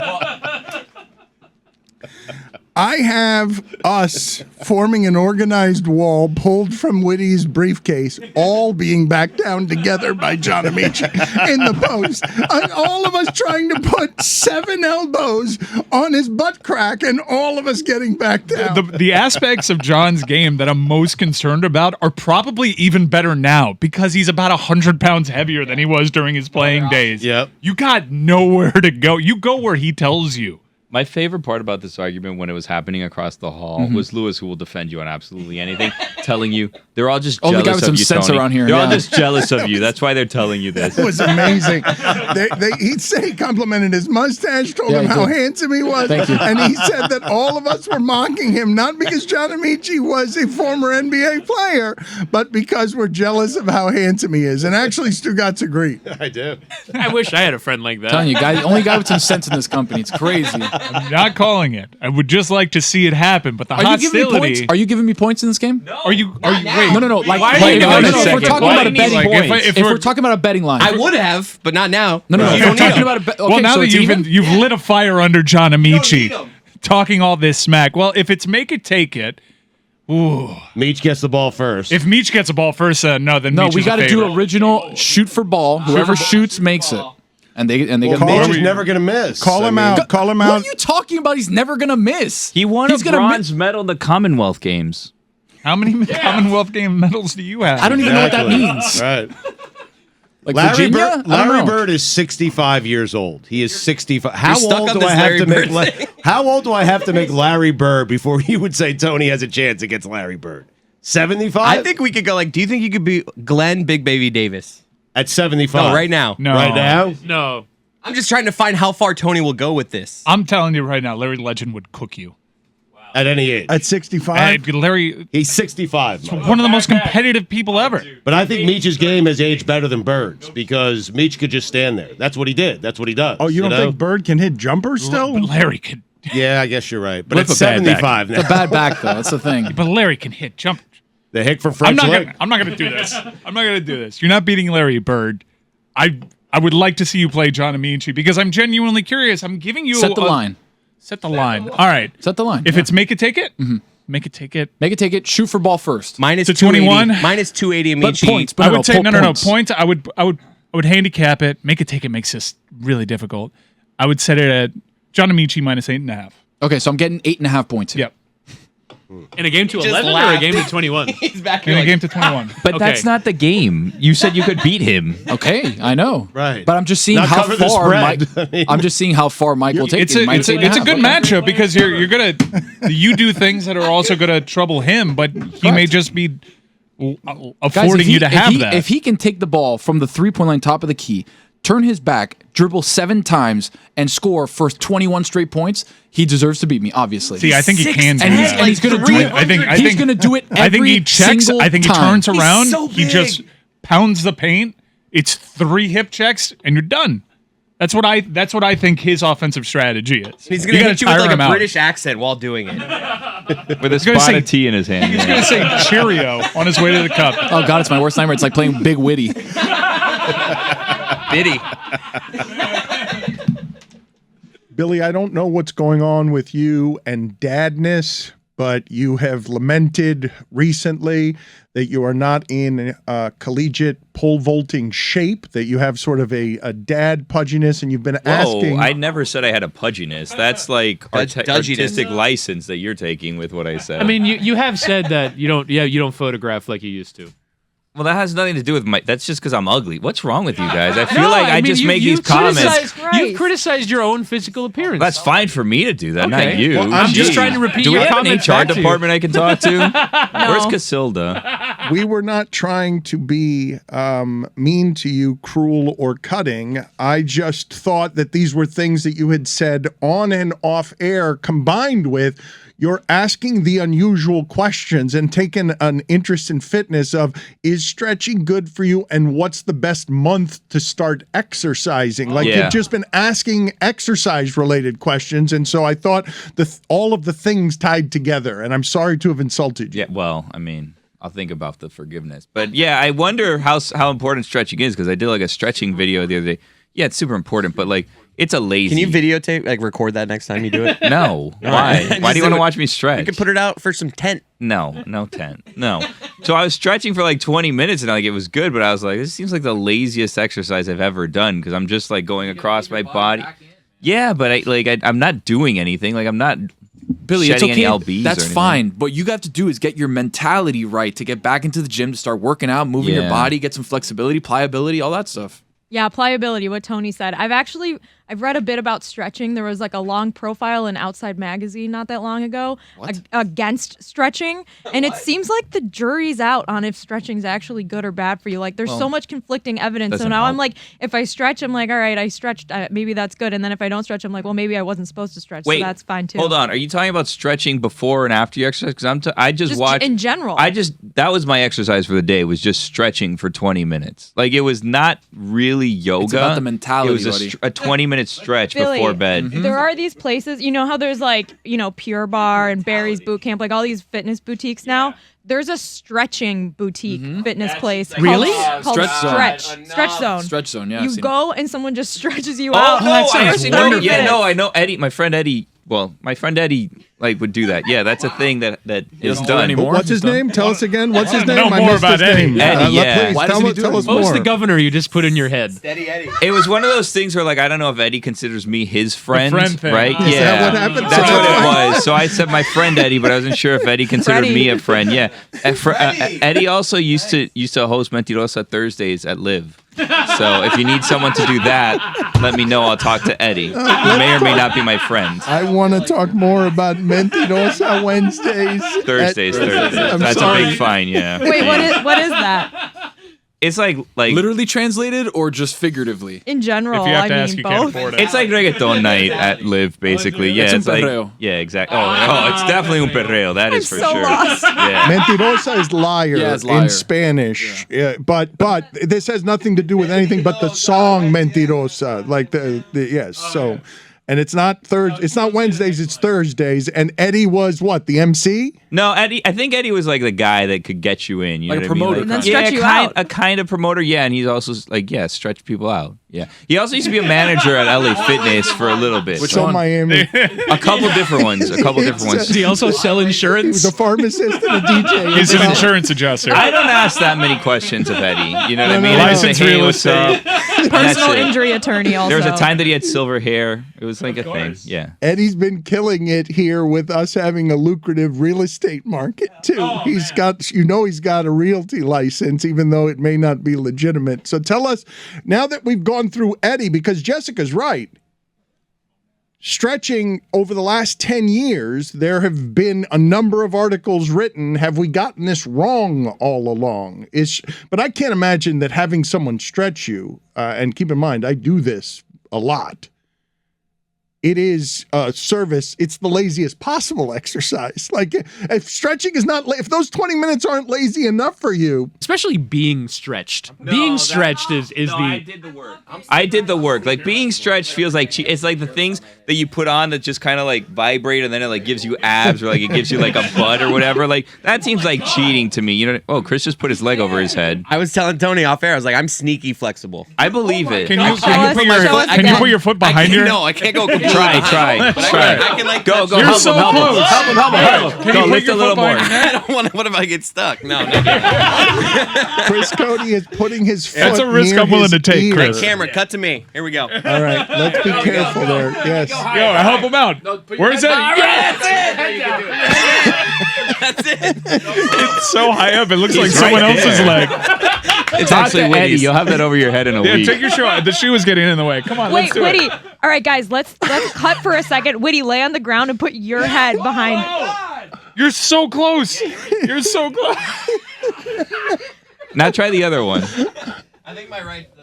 Speaker 5: I have us forming an organized wall pulled from Whitty's briefcase, all being backed down together by John Amaechi in the post. And all of us trying to put 7 elbows on his butt crack and all of us getting backed down.
Speaker 9: The aspects of John's game that I'm most concerned about are probably even better now because he's about 100 pounds heavier than he was during his playing days.
Speaker 1: Yep.
Speaker 9: You got nowhere to go. You go where he tells you.
Speaker 4: My favorite part about this argument when it was happening across the hall was Lewis, who will defend you on absolutely anything, telling you they're all just
Speaker 7: Only
Speaker 4: jealous
Speaker 7: guy with
Speaker 4: of
Speaker 7: some
Speaker 4: you,
Speaker 7: sense
Speaker 4: Tony.
Speaker 7: around here,
Speaker 4: They're all
Speaker 7: yeah.
Speaker 4: just jealous of you. That's why they're telling you this.
Speaker 5: It was amazing. He'd say he complimented his mustache, told
Speaker 7: Yeah,
Speaker 5: him
Speaker 7: he
Speaker 5: how
Speaker 7: did.
Speaker 5: handsome he was.
Speaker 7: Thank you.
Speaker 5: And he said that all of us were mocking him, not because John Amaechi was a former NBA player, but because we're jealous of how handsome he is. And actually, Stugotz agreed.
Speaker 1: I do.
Speaker 3: I wish I had a friend like that.
Speaker 7: telling you, guy, only guy with some sense in this company. It's crazy.
Speaker 9: I'm not calling it. I would just like to see it happen, but the
Speaker 7: Are you giving me points?
Speaker 9: hostility.
Speaker 7: Are you giving me points in this game?
Speaker 9: Are you wait?
Speaker 7: No. Like,
Speaker 3: Why
Speaker 7: wait,
Speaker 3: do you
Speaker 7: no,
Speaker 3: need
Speaker 7: no,
Speaker 3: a
Speaker 7: no, if we're
Speaker 3: second?
Speaker 7: talking
Speaker 3: Why
Speaker 7: about
Speaker 3: do
Speaker 7: a
Speaker 3: you
Speaker 7: betting
Speaker 3: need
Speaker 9: like,
Speaker 7: point.
Speaker 9: if
Speaker 7: If
Speaker 9: we're-
Speaker 7: we're talking about a betting line.
Speaker 8: I would have, but not now.
Speaker 7: No.
Speaker 8: You
Speaker 7: If
Speaker 8: don't
Speaker 7: we're
Speaker 8: need
Speaker 7: talking
Speaker 8: them.
Speaker 7: about a bet. Okay,
Speaker 9: Well, now
Speaker 7: so
Speaker 9: that
Speaker 7: it's
Speaker 9: you've
Speaker 7: even?
Speaker 9: you've lit a fire under John Amaechi, talking all this smack. Well, if it's make it take it, ooh.
Speaker 1: Meach gets the ball first.
Speaker 9: If Meach gets a ball first, no, then
Speaker 7: No,
Speaker 9: Meach
Speaker 7: we
Speaker 9: got to
Speaker 7: do original shoot for ball. Whoever shoots makes it. And they get a
Speaker 1: Meach
Speaker 7: major.
Speaker 1: is never going to miss.
Speaker 5: Call him out. Call him
Speaker 7: What
Speaker 5: out.
Speaker 7: are you talking about? He's never gonna miss.
Speaker 4: He won
Speaker 7: He's
Speaker 4: a
Speaker 7: gonna
Speaker 4: bronze medal in the Commonwealth Games.
Speaker 9: How many Commonwealth Game medals do you have?
Speaker 7: I don't even know what that
Speaker 1: Exactly.
Speaker 7: means.
Speaker 1: Right.
Speaker 7: Like
Speaker 1: Larry,
Speaker 7: Virginia?
Speaker 1: Bird,
Speaker 7: I don't
Speaker 1: Larry
Speaker 7: know.
Speaker 1: Bird is 65 years old. He is 65. How
Speaker 8: You're stuck
Speaker 1: old
Speaker 8: on
Speaker 1: do I
Speaker 8: this
Speaker 1: have
Speaker 8: Larry
Speaker 1: to make?
Speaker 8: Bird thing.
Speaker 1: How old do I have to make Larry Bird before you would say Tony has a chance against Larry Bird? 75.
Speaker 8: I think we could go do you think you could be Glenn Big Baby Davis?
Speaker 1: at 75.
Speaker 8: No, right now.
Speaker 9: No.
Speaker 1: Right now.
Speaker 3: No.
Speaker 8: I'm just trying to find how far Tony will go with this.
Speaker 9: I'm telling you right now, Larry Legend would cook you.
Speaker 1: At any age.
Speaker 5: At 65?
Speaker 9: Larry,
Speaker 1: He's 65. Mike.
Speaker 9: one of the most competitive people ever.
Speaker 1: But I think Meach's game has aged better than Bird's because Meach could just stand there. That's what he did. That's what he does.
Speaker 5: Oh, you don't
Speaker 1: know?
Speaker 5: think Bird can hit jumpers still?
Speaker 9: But Larry could.
Speaker 1: Yeah, I guess you're right. But
Speaker 7: Flip
Speaker 1: it's
Speaker 7: a bad back.
Speaker 1: 75 now.
Speaker 7: It's a bad back though. That's the thing.
Speaker 9: But Larry can hit jump.
Speaker 1: The hick from
Speaker 9: I'm
Speaker 1: French
Speaker 9: not
Speaker 1: Lick.
Speaker 9: gonna. I'm not gonna do this. I'm not gonna do this. You're not beating Larry Bird. I would like to see you play John Amaechi because I'm genuinely curious. I'm giving you
Speaker 7: Set the line.
Speaker 9: Set the line. All right.
Speaker 7: Set the line.
Speaker 9: If
Speaker 7: yeah.
Speaker 9: it's make it take it, make it take it.
Speaker 7: Make it take it. Shoot for ball first.
Speaker 8: Minus
Speaker 9: To
Speaker 8: 280.
Speaker 9: 21?
Speaker 8: Minus 280
Speaker 7: But
Speaker 8: Amici.
Speaker 7: points. But
Speaker 9: I would say no.
Speaker 7: points.
Speaker 9: Points. I would handicap it. Make it take it makes this really difficult. I would set it at John Amaechi minus 8.5.
Speaker 7: Okay, so I'm getting 8.5 points here.
Speaker 9: Yep.
Speaker 3: In a game to
Speaker 8: Just
Speaker 3: 11 or a
Speaker 8: laughed.
Speaker 3: game to 21?
Speaker 8: He's back
Speaker 9: In
Speaker 8: here
Speaker 9: a
Speaker 8: like,
Speaker 9: game to 21.
Speaker 4: But
Speaker 3: Okay.
Speaker 4: that's not the game. You said you could beat him.
Speaker 7: Okay, I know.
Speaker 1: Right.
Speaker 7: But I'm just seeing
Speaker 1: Not
Speaker 7: how
Speaker 1: cover the
Speaker 7: far
Speaker 1: spread.
Speaker 7: Mike, I'm just seeing how far Mike will take
Speaker 9: It's
Speaker 7: it.
Speaker 9: a
Speaker 7: Might
Speaker 9: it's a,
Speaker 7: take
Speaker 9: it's a
Speaker 7: half.
Speaker 9: good matchup because you're gonna you do things that are also gonna trouble him, but he may just be
Speaker 7: Guys,
Speaker 9: affording you to have that.
Speaker 7: If he can take the ball from the 3-point line, top of the key, turn his back, dribble 7 times, and score for 21 straight points, he deserves to beat me. Obviously.
Speaker 9: See, I think he can do
Speaker 7: and he's,
Speaker 9: that.
Speaker 7: and he's going to do it.
Speaker 9: I think
Speaker 7: he's going to do it.
Speaker 9: I think he
Speaker 7: every
Speaker 9: checks.
Speaker 7: single
Speaker 9: I think he
Speaker 7: time.
Speaker 9: turns around.
Speaker 8: so
Speaker 9: He
Speaker 8: big.
Speaker 9: just pounds the paint. It's 3 hip checks, and you're done. That's what I think his offensive strategy is.
Speaker 8: He's gonna
Speaker 9: gotta
Speaker 8: hit you with
Speaker 9: tire
Speaker 8: like
Speaker 9: him
Speaker 8: a
Speaker 9: out.
Speaker 8: British accent while doing it.
Speaker 4: With a
Speaker 9: gonna
Speaker 4: spot
Speaker 9: say-
Speaker 4: of tea in his hand.
Speaker 9: He's gonna say Cheerio on his way to the cup.
Speaker 7: Oh God, it's my worst nightmare. It's like playing Big Witty.
Speaker 8: Biddy.
Speaker 5: Billy, I don't know what's going on with you and dadness, but you have lamented recently that you are not in collegiate pole vaulting shape, that you have sort of a dad pudginess, and you've been asking.
Speaker 4: Whoa, I never said I had a pudginess. That's like
Speaker 8: Dudginess.
Speaker 4: artistic license that you're taking with what I said.
Speaker 3: I mean, you have said that you don't photograph like you used to.
Speaker 4: well, that has nothing to do with my. That's just because I'm ugly. What's wrong with you guys? I feel
Speaker 3: No,
Speaker 4: like I
Speaker 3: mean,
Speaker 4: just
Speaker 3: you-
Speaker 4: make
Speaker 3: you
Speaker 4: these comments.
Speaker 2: Christ.
Speaker 3: You've criticized your own physical appearance.
Speaker 4: That's fine for me to do that, not
Speaker 3: Okay.
Speaker 4: you.
Speaker 3: Well, I'm just
Speaker 4: Jeez.
Speaker 3: trying to repeat
Speaker 4: Do we
Speaker 3: your
Speaker 4: have an
Speaker 3: comments
Speaker 4: HR
Speaker 3: back to you.
Speaker 4: department I can talk to? Where's Casilda?
Speaker 5: We were not trying to be mean to you, cruel, or cutting. I just thought that these were things that you had said on and off air, combined with you're asking the unusual questions and taking an interest in fitness of, is stretching good for you, and what's the best month to start exercising? Like
Speaker 4: Yeah.
Speaker 5: you've just been asking exercise related questions, and so I thought all of the things tied together, and I'm sorry to have insulted you.
Speaker 4: Yeah, well, I mean, I'll think about the forgiveness. But yeah, I wonder how important stretching is because I did like a stretching video the other day. Yeah, it's super important, but like it's a lazy.
Speaker 8: Can you videotape, like record that next time you do it?
Speaker 4: No. Why? Why do you want to watch me stretch?
Speaker 8: You can put it out for some tent.
Speaker 4: No tent. No. So I was stretching for like 20 minutes and like it was good, but I was like, this seems like the laziest exercise I've ever done because I'm just like going across my body. Yeah, but I'm not doing anything. Like I'm not
Speaker 7: Billy, it's
Speaker 4: shedding
Speaker 7: okay.
Speaker 4: any lbs.
Speaker 7: That's
Speaker 4: or anything.
Speaker 7: fine. What you have to do is get your mentality right to get back into the gym, to start working out, moving your
Speaker 4: Yeah.
Speaker 7: body, get some flexibility, pliability, all that stuff.
Speaker 2: Yeah, pliability, what Tony said. I've read a bit about stretching. There was like a long profile in Outside Magazine not that long ago against stretching. And it seems like the jury's out on if stretching's actually good or bad for you. Like there's so much conflicting evidence. So
Speaker 4: doesn't
Speaker 2: now I'm
Speaker 4: help.
Speaker 2: like, if I stretch, I'm like, all right, I stretched. Maybe that's good. And then if I don't stretch, I'm like, well, maybe I wasn't supposed to stretch.
Speaker 4: Wait,
Speaker 2: so that's fine too.
Speaker 4: Hold on. Are you talking about stretching before and after you exercise? Because I just watched.
Speaker 2: in general.
Speaker 4: That was my exercise for the day, was just stretching for 20 minutes. Like it was not really yoga.
Speaker 7: It's about the mentality,
Speaker 4: It was
Speaker 7: buddy.
Speaker 4: a 20-minute stretch
Speaker 2: Billy,
Speaker 4: before bed.
Speaker 2: There are these places, you know how there's like, Pure Bar and Barry's Boot Camp, like all these fitness boutiques now. There's a stretching boutique fitness place. called-
Speaker 3: Really?
Speaker 2: Called
Speaker 7: Stretch Zone.
Speaker 2: Stretch Zone.
Speaker 7: Stretch zone, yeah. I've
Speaker 2: You
Speaker 7: seen
Speaker 2: go and someone just stretches you
Speaker 4: Oh
Speaker 2: out.
Speaker 4: no!
Speaker 3: that
Speaker 4: I
Speaker 3: sounds
Speaker 4: actually know.
Speaker 2: wonderful.
Speaker 4: Yeah, no, I know Eddie. My friend Eddie. Well, my friend Eddie would do that. Yeah, that's a thing that is
Speaker 7: doesn't do it
Speaker 4: done.
Speaker 7: anime.
Speaker 5: What's his name? Tell us again. What's his
Speaker 9: wanna
Speaker 5: name?
Speaker 9: know
Speaker 5: I
Speaker 9: more
Speaker 5: missed
Speaker 9: about
Speaker 5: his
Speaker 9: Eddie.
Speaker 5: name.
Speaker 4: Eddie, yeah.
Speaker 5: Please
Speaker 7: Why
Speaker 5: tell
Speaker 7: doesn't he
Speaker 5: us
Speaker 7: do
Speaker 5: tell
Speaker 7: it?
Speaker 5: us
Speaker 3: What was
Speaker 5: more.
Speaker 3: the governor you just put in your head?
Speaker 4: It was one of those things where, like, I don't know if Eddie considers me his friend,
Speaker 9: friend thing.
Speaker 4: right?
Speaker 9: Is
Speaker 4: yeah,
Speaker 5: that what happened?
Speaker 4: That's
Speaker 5: So
Speaker 4: what
Speaker 5: that's
Speaker 4: it was. So I said my friend Eddie, but I wasn't sure if Eddie considered
Speaker 2: Freddie.
Speaker 4: me a friend. Yeah, Eddie also used to host Mentirosa Thursdays at Live. So if you need someone to do that, let me know. I'll talk to Eddie. He may or may not be my friend.
Speaker 5: I want to talk more about Mentirosa Wednesdays.
Speaker 4: Thursdays.
Speaker 5: I'm
Speaker 4: That's
Speaker 5: sorry.
Speaker 4: a big fine. Yeah.
Speaker 2: Wait, what is that?
Speaker 4: It's like
Speaker 7: Literally translated or just figuratively?
Speaker 2: In general,
Speaker 9: If you have
Speaker 2: I
Speaker 9: to
Speaker 2: mean
Speaker 9: ask, you can't
Speaker 2: both.
Speaker 9: afford it.
Speaker 4: It's like reggaeton night at Live, basically. Yeah,
Speaker 7: It's un
Speaker 4: like
Speaker 7: perreo.
Speaker 4: yeah, exactly. Oh, it's definitely un perreo. That is
Speaker 2: I'm
Speaker 4: for
Speaker 2: so
Speaker 4: sure.
Speaker 2: lost.
Speaker 4: Yeah.
Speaker 5: Mentirosa is liar,
Speaker 7: Yeah, it's liar.
Speaker 5: in Spanish. Yeah, but this has nothing to do with anything but the song Mentirosa. Like the yes. So, and it's not It's not Wednesdays. It's Thursdays. And Eddie was what, the MC?
Speaker 4: No, Eddie. I think Eddie was like the guy that could get you in. You
Speaker 7: Like
Speaker 4: know
Speaker 7: a
Speaker 4: what I mean?
Speaker 7: promoter
Speaker 4: Like,
Speaker 2: And then
Speaker 7: kind of.
Speaker 2: stretch you
Speaker 4: a
Speaker 2: out.
Speaker 4: kind of promoter. Yeah, and he's also like stretch people out. Yeah. He also used to be a manager at LA Fitness for a little bit.
Speaker 5: So Miami.
Speaker 4: A couple different ones.
Speaker 3: Does he also sell insurance?
Speaker 5: The pharmacist and the DJ.
Speaker 9: He's an insurance adjuster.
Speaker 4: I don't ask that many questions of Eddie. You know what I mean?
Speaker 9: Licensed
Speaker 4: Hey,
Speaker 9: real
Speaker 4: what's up?
Speaker 2: Personal
Speaker 4: That's it.
Speaker 2: injury attorney also.
Speaker 4: There was a time that he had silver hair. It was like a thing. Yeah.
Speaker 5: Eddie's been killing it here with us having a lucrative real estate market too. He's got a realty license, even though it may not be legitimate. So tell us, now that we've gone through Eddie, because Jessica's right. Stretching over the last 10 years, there have been a number of articles written. Have we gotten this wrong all along? But I can't imagine that having someone stretch you, and keep in mind, I do this a lot. It is a service. It's the laziest possible exercise. Like if stretching is not, if those 20 minutes aren't lazy enough for you,
Speaker 3: Especially being stretched. Being stretched is
Speaker 4: I did the work. I did the work. Like being stretched feels like it's like the things that you put on that just kind of like vibrate and then it like gives you abs or like it gives you like a butt or whatever. Like that seems like cheating to me. You know? Oh, Chris just put his leg over his head.
Speaker 8: I was telling Tony off air. I was like, I'm sneaky flexible.
Speaker 4: I believe it.
Speaker 9: Can you put your foot behind your?
Speaker 8: No, I can't go.
Speaker 4: Try.
Speaker 8: I can like
Speaker 4: Go.
Speaker 9: You're
Speaker 4: Help
Speaker 9: so
Speaker 4: him.
Speaker 9: close.
Speaker 4: Help him.
Speaker 9: Can
Speaker 4: Go
Speaker 9: you put
Speaker 4: lift
Speaker 9: your
Speaker 4: a little
Speaker 9: foot
Speaker 4: more.
Speaker 9: behind your
Speaker 8: I don't want to. What if I get stuck? No.
Speaker 5: Chris Cote is putting his foot
Speaker 9: That's a risk
Speaker 5: near
Speaker 9: I'm willing
Speaker 5: his
Speaker 9: to take,
Speaker 5: ear.
Speaker 9: Chris.
Speaker 8: Camera, cut to me. Here we go.
Speaker 5: All right, let's be careful there. Yes.
Speaker 9: Yo, help him out. Where's that?
Speaker 8: That's it.
Speaker 9: It's so high up. It looks like
Speaker 4: He's
Speaker 9: someone
Speaker 4: right
Speaker 9: else's
Speaker 4: there.
Speaker 9: leg.
Speaker 4: It's actually Eddie. You'll have that over your head in a
Speaker 9: Yeah,
Speaker 4: week.
Speaker 9: take your shoe out. The shoe is getting in the way. Come on,
Speaker 2: Wait,
Speaker 9: let's do
Speaker 2: Whitty.
Speaker 9: it.
Speaker 2: All right, guys, let's cut for a second. Whitty, lay on the ground and put your head behind.
Speaker 9: You're so close. You're so close.
Speaker 4: Now try the other one.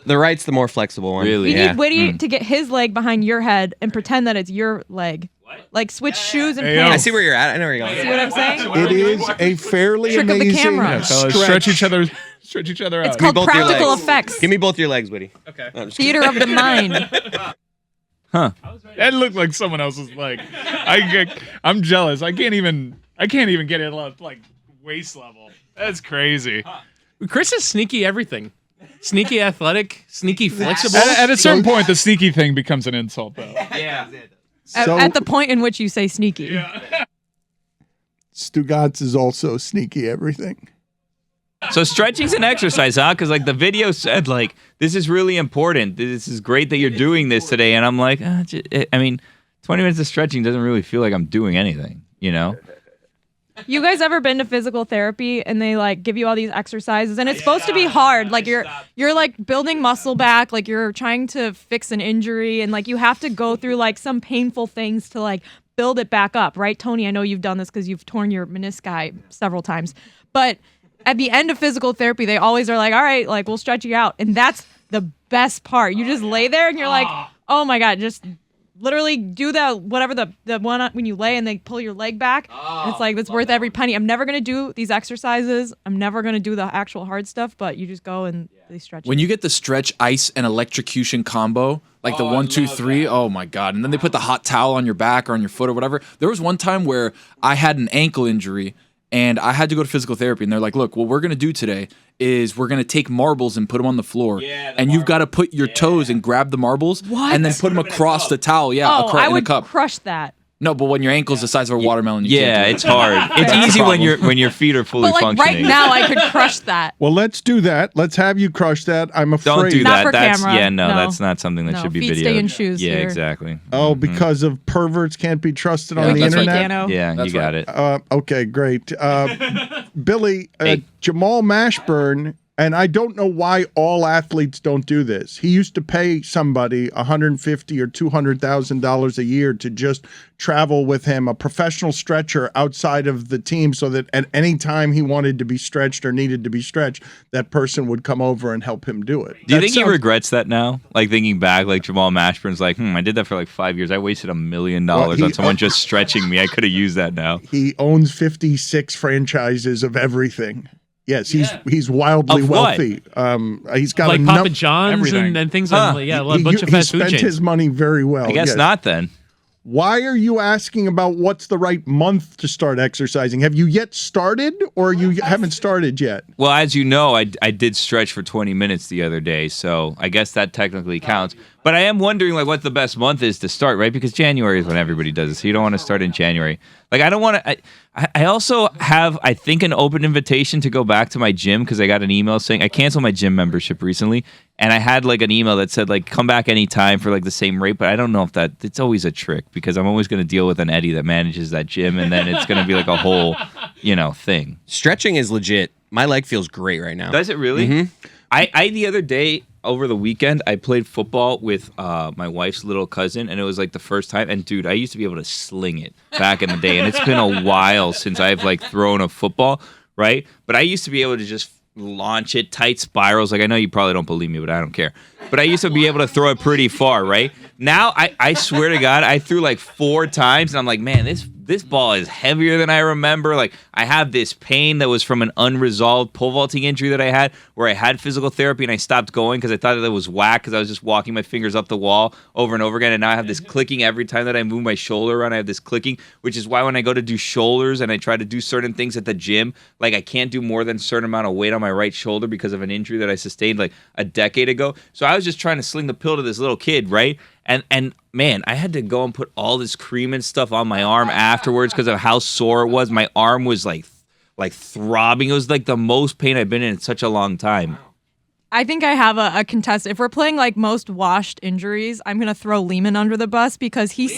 Speaker 8: The right's the more flexible one.
Speaker 4: Really?
Speaker 2: We
Speaker 4: Yeah.
Speaker 2: need Whitty to get his leg behind your head and pretend that it's your leg. Like switch shoes and
Speaker 9: Hey, yo.
Speaker 8: I
Speaker 2: pants.
Speaker 8: see where you're at. I know where you're
Speaker 2: See
Speaker 8: going.
Speaker 2: what I'm saying?
Speaker 5: It is a fairly
Speaker 2: Trick of the
Speaker 5: amazing
Speaker 2: camera.
Speaker 9: Yeah, fellas, stretch each other out.
Speaker 2: It's called
Speaker 8: both your
Speaker 2: practical
Speaker 8: legs.
Speaker 2: effects.
Speaker 8: Give me both your legs, Woody.
Speaker 2: Theater of the mind.
Speaker 9: That looked like someone else's leg. I'm jealous. I can't even get it like waist level. That's crazy.
Speaker 3: Chris is sneaky everything. Sneaky athletic, sneaky flexible.
Speaker 9: At a certain point, the sneaky thing becomes an insult, though.
Speaker 2: At the point in which you say sneaky.
Speaker 5: Stugotz is also sneaky everything.
Speaker 4: So stretching's an exercise, huh? Because like the video said, like this is really important. This is great that you're doing this today, and I'm like, I mean, 20 minutes of stretching doesn't really feel like I'm doing anything, you know?
Speaker 2: You guys ever been to physical therapy and they like give you all these exercises and it's supposed to be hard, like you're like building muscle back, like you're trying to fix an injury and like you have to go through like some painful things to like build it back up, right? Tony, I know you've done this because you've torn your menisci several times, but at the end of physical therapy they always are like, all right, like we'll stretch you out, and that's the best part. You just lay there and you're like, oh my god, just literally do the one when you lay and they pull your leg back. And it's like, it's worth every penny. I'm never going to do these exercises. I'm never going to do the actual hard stuff, but you just go and they stretch.
Speaker 7: When you get the stretch, ice, and electrocution combo, like the 1, 2, 3, oh my God. And then they put the hot towel on your back or on your foot or whatever. There was one time where I had an ankle injury and I had to go to physical therapy. And they're like, look, what we're going to do today is we're going to take marbles and put them on the floor. And you've got to put your toes and grab the marbles and then put them across the towel. Yeah,
Speaker 2: I
Speaker 7: in a
Speaker 2: would
Speaker 7: cup.
Speaker 2: crush that.
Speaker 7: No, but when your ankle's the size of a watermelon, you
Speaker 4: Yeah,
Speaker 7: can't do
Speaker 4: it's
Speaker 7: it.
Speaker 4: hard. It's
Speaker 7: That's
Speaker 4: easy
Speaker 7: the
Speaker 4: when your feet are fully
Speaker 2: But like
Speaker 4: functioning.
Speaker 2: right now, I could crush that.
Speaker 5: Well, let's do that. Let's have you crush that. I'm afraid.
Speaker 4: Don't do
Speaker 2: Not
Speaker 4: that.
Speaker 2: for
Speaker 4: That's
Speaker 2: camera.
Speaker 4: no,
Speaker 2: No.
Speaker 4: that's not something that
Speaker 2: No,
Speaker 4: should be
Speaker 2: feet
Speaker 4: videoed.
Speaker 2: stay in shoes
Speaker 4: Yeah,
Speaker 2: here.
Speaker 4: exactly.
Speaker 5: Oh, because of perverts can't be trusted on the
Speaker 7: that's right.
Speaker 5: internet.
Speaker 2: Piano.
Speaker 4: Yeah,
Speaker 7: That's
Speaker 4: you got it.
Speaker 5: Okay, great. Billy,
Speaker 4: Hey.
Speaker 5: Jamal Mashburn, and I don't know why all athletes don't do this. He used to pay somebody $150,000 or $200,000 a year to just travel with him, a professional stretcher outside of the team, so that at any time he wanted to be stretched or needed to be stretched, that person would come over and help him do it.
Speaker 4: Do you
Speaker 5: That
Speaker 4: think he
Speaker 5: sounds-
Speaker 4: regrets that now? Like thinking back, like Jamal Mashburn's like, I did that for like 5 years. I wasted $1 million
Speaker 5: he-
Speaker 4: on someone just stretching me. I could have used that now.
Speaker 5: He owns 56 franchises of everything. Yes, he's wildly
Speaker 4: Of what?
Speaker 5: wealthy. He's got
Speaker 3: like
Speaker 5: a
Speaker 3: Papa John's
Speaker 9: everything.
Speaker 3: and things
Speaker 4: Huh.
Speaker 3: like a bunch of
Speaker 5: he
Speaker 3: fast food
Speaker 5: spent
Speaker 3: chains.
Speaker 5: his money very well.
Speaker 4: I guess
Speaker 5: yes.
Speaker 4: not then.
Speaker 5: Why are you asking about what's the right month to start exercising? Have you yet started, or you haven't started yet?
Speaker 4: Well, as you know, I did stretch for 20 minutes the other day, so I guess that technically counts. But I am wondering, like, what the best month is to start, right? Because January is when everybody does it, so you don't want to start in January. Like, I don't want to. I also have, I think, an open invitation to go back to my gym because I got an email saying I canceled my gym membership recently, and I had like an email that said like come back anytime for like the same rate. But I don't know if it's always a trick because I'm always going to deal with an Eddie that manages that gym, and then it's going to be like a whole, thing.
Speaker 8: Stretching is legit. My leg feels great right now.
Speaker 4: Does it really?
Speaker 8: Mm-hmm.
Speaker 4: I the other day over the weekend I played football with my wife's little cousin, and it was like the first time. And dude, I used to be able to sling it back in the day, and it's been a while since I've like thrown a football, right? But I used to be able to just launch it tight spirals. Like I know you probably don't believe me, but I don't care. But I used to be able to throw it pretty far, right? Now I swear to God, I threw like 4 times, and I'm like, man, this ball is heavier than I remember. Like I have this pain that was from an unresolved pole vaulting injury that I had where I had physical therapy and I stopped going because I thought that it was whack because I was just walking my fingers up the wall over and over again. And now I have this clicking every time that I move my shoulder around. I have this clicking, which is why when I go to do shoulders and I try to do certain things at the gym, like I can't do more than a certain amount of weight on my right shoulder because of an injury that I sustained like a decade ago. So I was just trying to sling the pill to this little kid, right? And man, I had to go and put all this cream and stuff on my arm afterwards because of how sore it was. My arm was like throbbing. It was like the most pain I've been in such a long time.
Speaker 2: I think I have a contest. If we're playing like most washed injuries, I'm gonna throw Lehman under the bus because he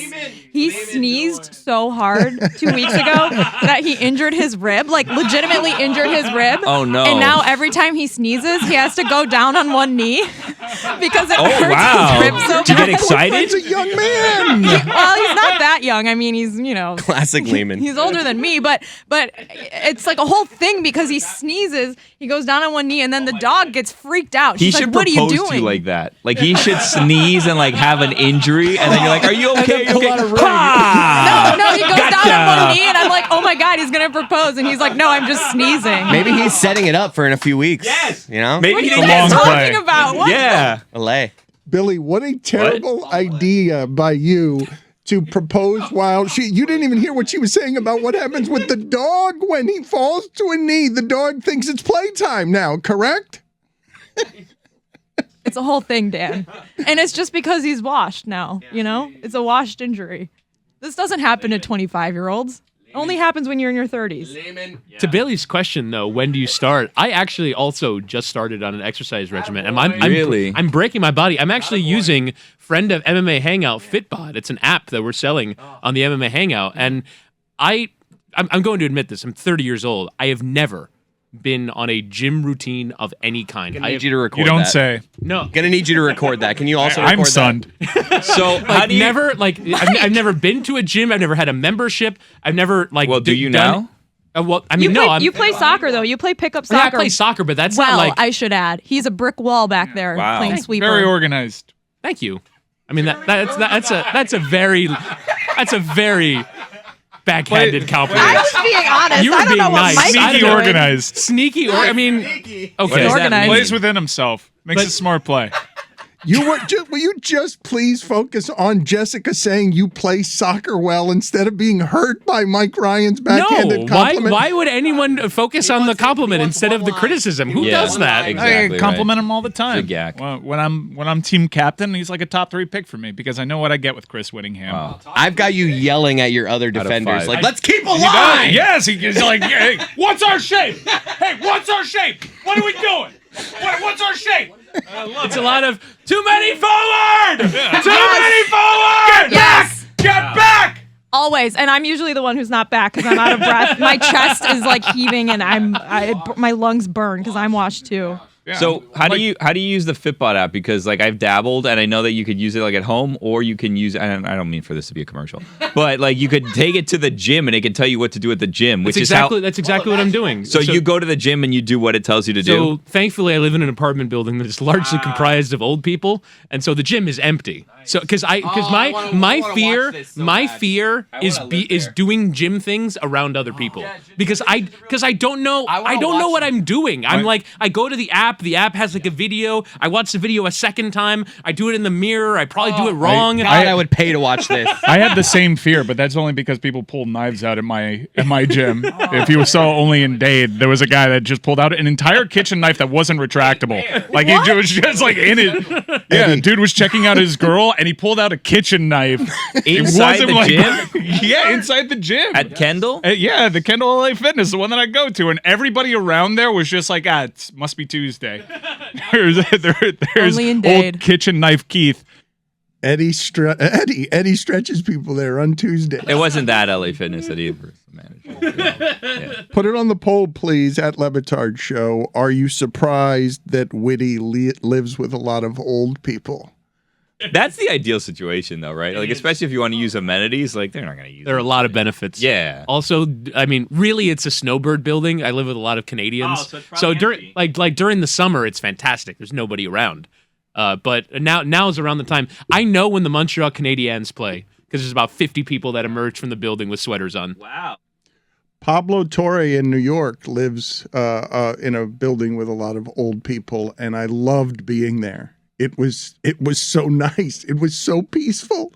Speaker 2: sneezed so hard 2 weeks ago that he injured his rib, like legitimately injured his rib.
Speaker 4: Oh no!
Speaker 2: And now every time he sneezes, he has to go down on one knee because it hurts
Speaker 4: wow.
Speaker 2: his rib so bad.
Speaker 4: Did you get excited?
Speaker 5: He's a young man.
Speaker 2: Well, he's not that young. I mean, he's
Speaker 8: Classic Lehman.
Speaker 2: He's older than me, but it's like a whole thing because he sneezes, he goes down on one knee, and then the dog gets freaked out.
Speaker 4: He
Speaker 2: She's
Speaker 4: should
Speaker 2: like, what are you
Speaker 4: propose
Speaker 2: doing?
Speaker 4: to you like that. Like he should sneeze and like have an injury, and then you're like, "Are you okay? Are you okay?"
Speaker 2: No, he goes down on one knee, and I'm like, "Oh my God, he's gonna propose," and he's like, "No, I'm just sneezing."
Speaker 8: Maybe he's setting it up for in a few weeks.
Speaker 4: Yes.
Speaker 8: You know?
Speaker 4: Maybe
Speaker 2: What
Speaker 4: he
Speaker 2: are you
Speaker 4: didn't
Speaker 2: guys
Speaker 4: get
Speaker 2: talking about? What?
Speaker 4: Yeah.
Speaker 8: LA.
Speaker 5: Billy, what a terrible idea by you to propose while you didn't even hear what she was saying about what happens with the dog when he falls to a knee. The dog thinks it's playtime now, correct?
Speaker 2: It's a whole thing, Dan. And it's just because he's washed now, It's a washed injury. This doesn't happen to 25-year-olds. It only happens when you're in your 30s.
Speaker 3: To Billy's question, though, when do you start? I actually also just started on an exercise regimen, and I'm breaking my body. I'm actually using friend of MMA Hangout Fitbod. It's an app that we're selling on the MMA Hangout, and I'm going to admit this. I'm 30 years old. I have never been on a gym routine of any kind.
Speaker 8: I need you to record
Speaker 9: You don't
Speaker 8: that.
Speaker 9: say.
Speaker 3: No.
Speaker 8: Gonna need you to record that. Can you also record
Speaker 9: I'm stunned.
Speaker 4: So how do you?
Speaker 3: I've never been to a gym. I've never had a membership. I've never
Speaker 4: Well, do you now?
Speaker 2: You play soccer, though. You play pickup
Speaker 3: Yeah, I
Speaker 2: soccer.
Speaker 3: play soccer, but that's
Speaker 2: well,
Speaker 3: not like.
Speaker 2: I should add. He's a brick wall back there
Speaker 4: Wow.
Speaker 2: playing sweeper.
Speaker 9: Very organized.
Speaker 3: Thank you. I mean that's a very backhanded compliment.
Speaker 2: I was being honest.
Speaker 3: You were
Speaker 2: I don't
Speaker 3: being
Speaker 2: know what
Speaker 3: nice.
Speaker 2: Mike's
Speaker 9: Sneaky
Speaker 2: doing.
Speaker 9: organized.
Speaker 3: Sneaky, or I mean, okay.
Speaker 2: Organized.
Speaker 9: Plays within himself. Makes a smart play.
Speaker 5: Will you just please focus on Jessica saying you play soccer well instead of being hurt by Mike Ryan's backhanded
Speaker 3: No,
Speaker 5: compliment?
Speaker 3: why would anyone focus on the compliment instead of the criticism? Who does that?
Speaker 4: Exactly
Speaker 9: I compliment him all the time.
Speaker 4: Big yak.
Speaker 9: When I'm team captain, he's like a top 3 pick for me because I know what I get with Chris Whittingham.
Speaker 4: Wow.
Speaker 8: I've got you yelling at your other
Speaker 4: of
Speaker 8: defenders.
Speaker 4: 5.
Speaker 8: Like, let's keep a
Speaker 9: He does.
Speaker 8: line.
Speaker 9: Yes, he's like, hey, what's our shape? Hey, what's our shape? What are we doing? What's our shape?
Speaker 3: It's a lot of too many forward. Too many forward.
Speaker 2: Yes.
Speaker 9: Get back!
Speaker 2: Always. And I'm usually the one who's not back because I'm out of breath. My chest is like heaving and my lungs burn because I'm washed too.
Speaker 9: Yeah.
Speaker 4: So how do you use the Fitbod app? Because like I've dabbled and I know that you could use it like at home, or you can use. And I don't mean for this to be a commercial, but like you could take it to the gym and it can tell you what to do at the gym, which
Speaker 3: That's exactly what I'm doing.
Speaker 4: So you go to the gym and you do what it tells you to do.
Speaker 3: So thankfully, I live in an apartment building that is largely comprised of old people, and so the gym is empty. So because my fear is doing gym things around other people because I don't know what I'm doing. I'm like I go to the app app. The app has like a video. I watch the video a second time. I do it in the mirror. I probably do it wrong.
Speaker 8: God, I would pay to watch this.
Speaker 9: I had the same fear, but that's only because people pulled knives out at my gym. If you saw only in Dade, there was a guy that just pulled out an entire kitchen knife that wasn't retractable. Like it was just like in it. Yeah, dude was checking out his girl, and he pulled out a kitchen knife
Speaker 4: Inside the gym?
Speaker 9: Yeah, inside the gym
Speaker 4: At Kendall?
Speaker 9: Yeah, the Kendall LA Fitness, the one that I go to, and everybody around there was just like, it must be Tuesday. there's
Speaker 2: Only in Dade.
Speaker 9: old kitchen knife Keith.
Speaker 5: Eddie stretches people there on Tuesday.
Speaker 4: It wasn't that LA Fitness that he was the manager. Yeah.
Speaker 5: Put it on the poll, please, at LeBatard Show. Are you surprised that Whitty lives with a lot of old people?
Speaker 4: That's the ideal situation, though, right? Like, especially if you want to use amenities, like they're not going to use.
Speaker 3: There are a lot of benefits.
Speaker 4: Yeah.
Speaker 3: Also, I mean, really, it's a snowbird building. I live with a lot of Canadians, so during during the summer, it's fantastic. There's nobody around. But now is around the time. I know when the Montreal Canadiens play because there's about 50 people that emerge from the building with sweaters on.
Speaker 4: Wow.
Speaker 5: Pablo Torre in New York lives in a building with a lot of old people, and I loved being there. It was so nice. It was so peaceful,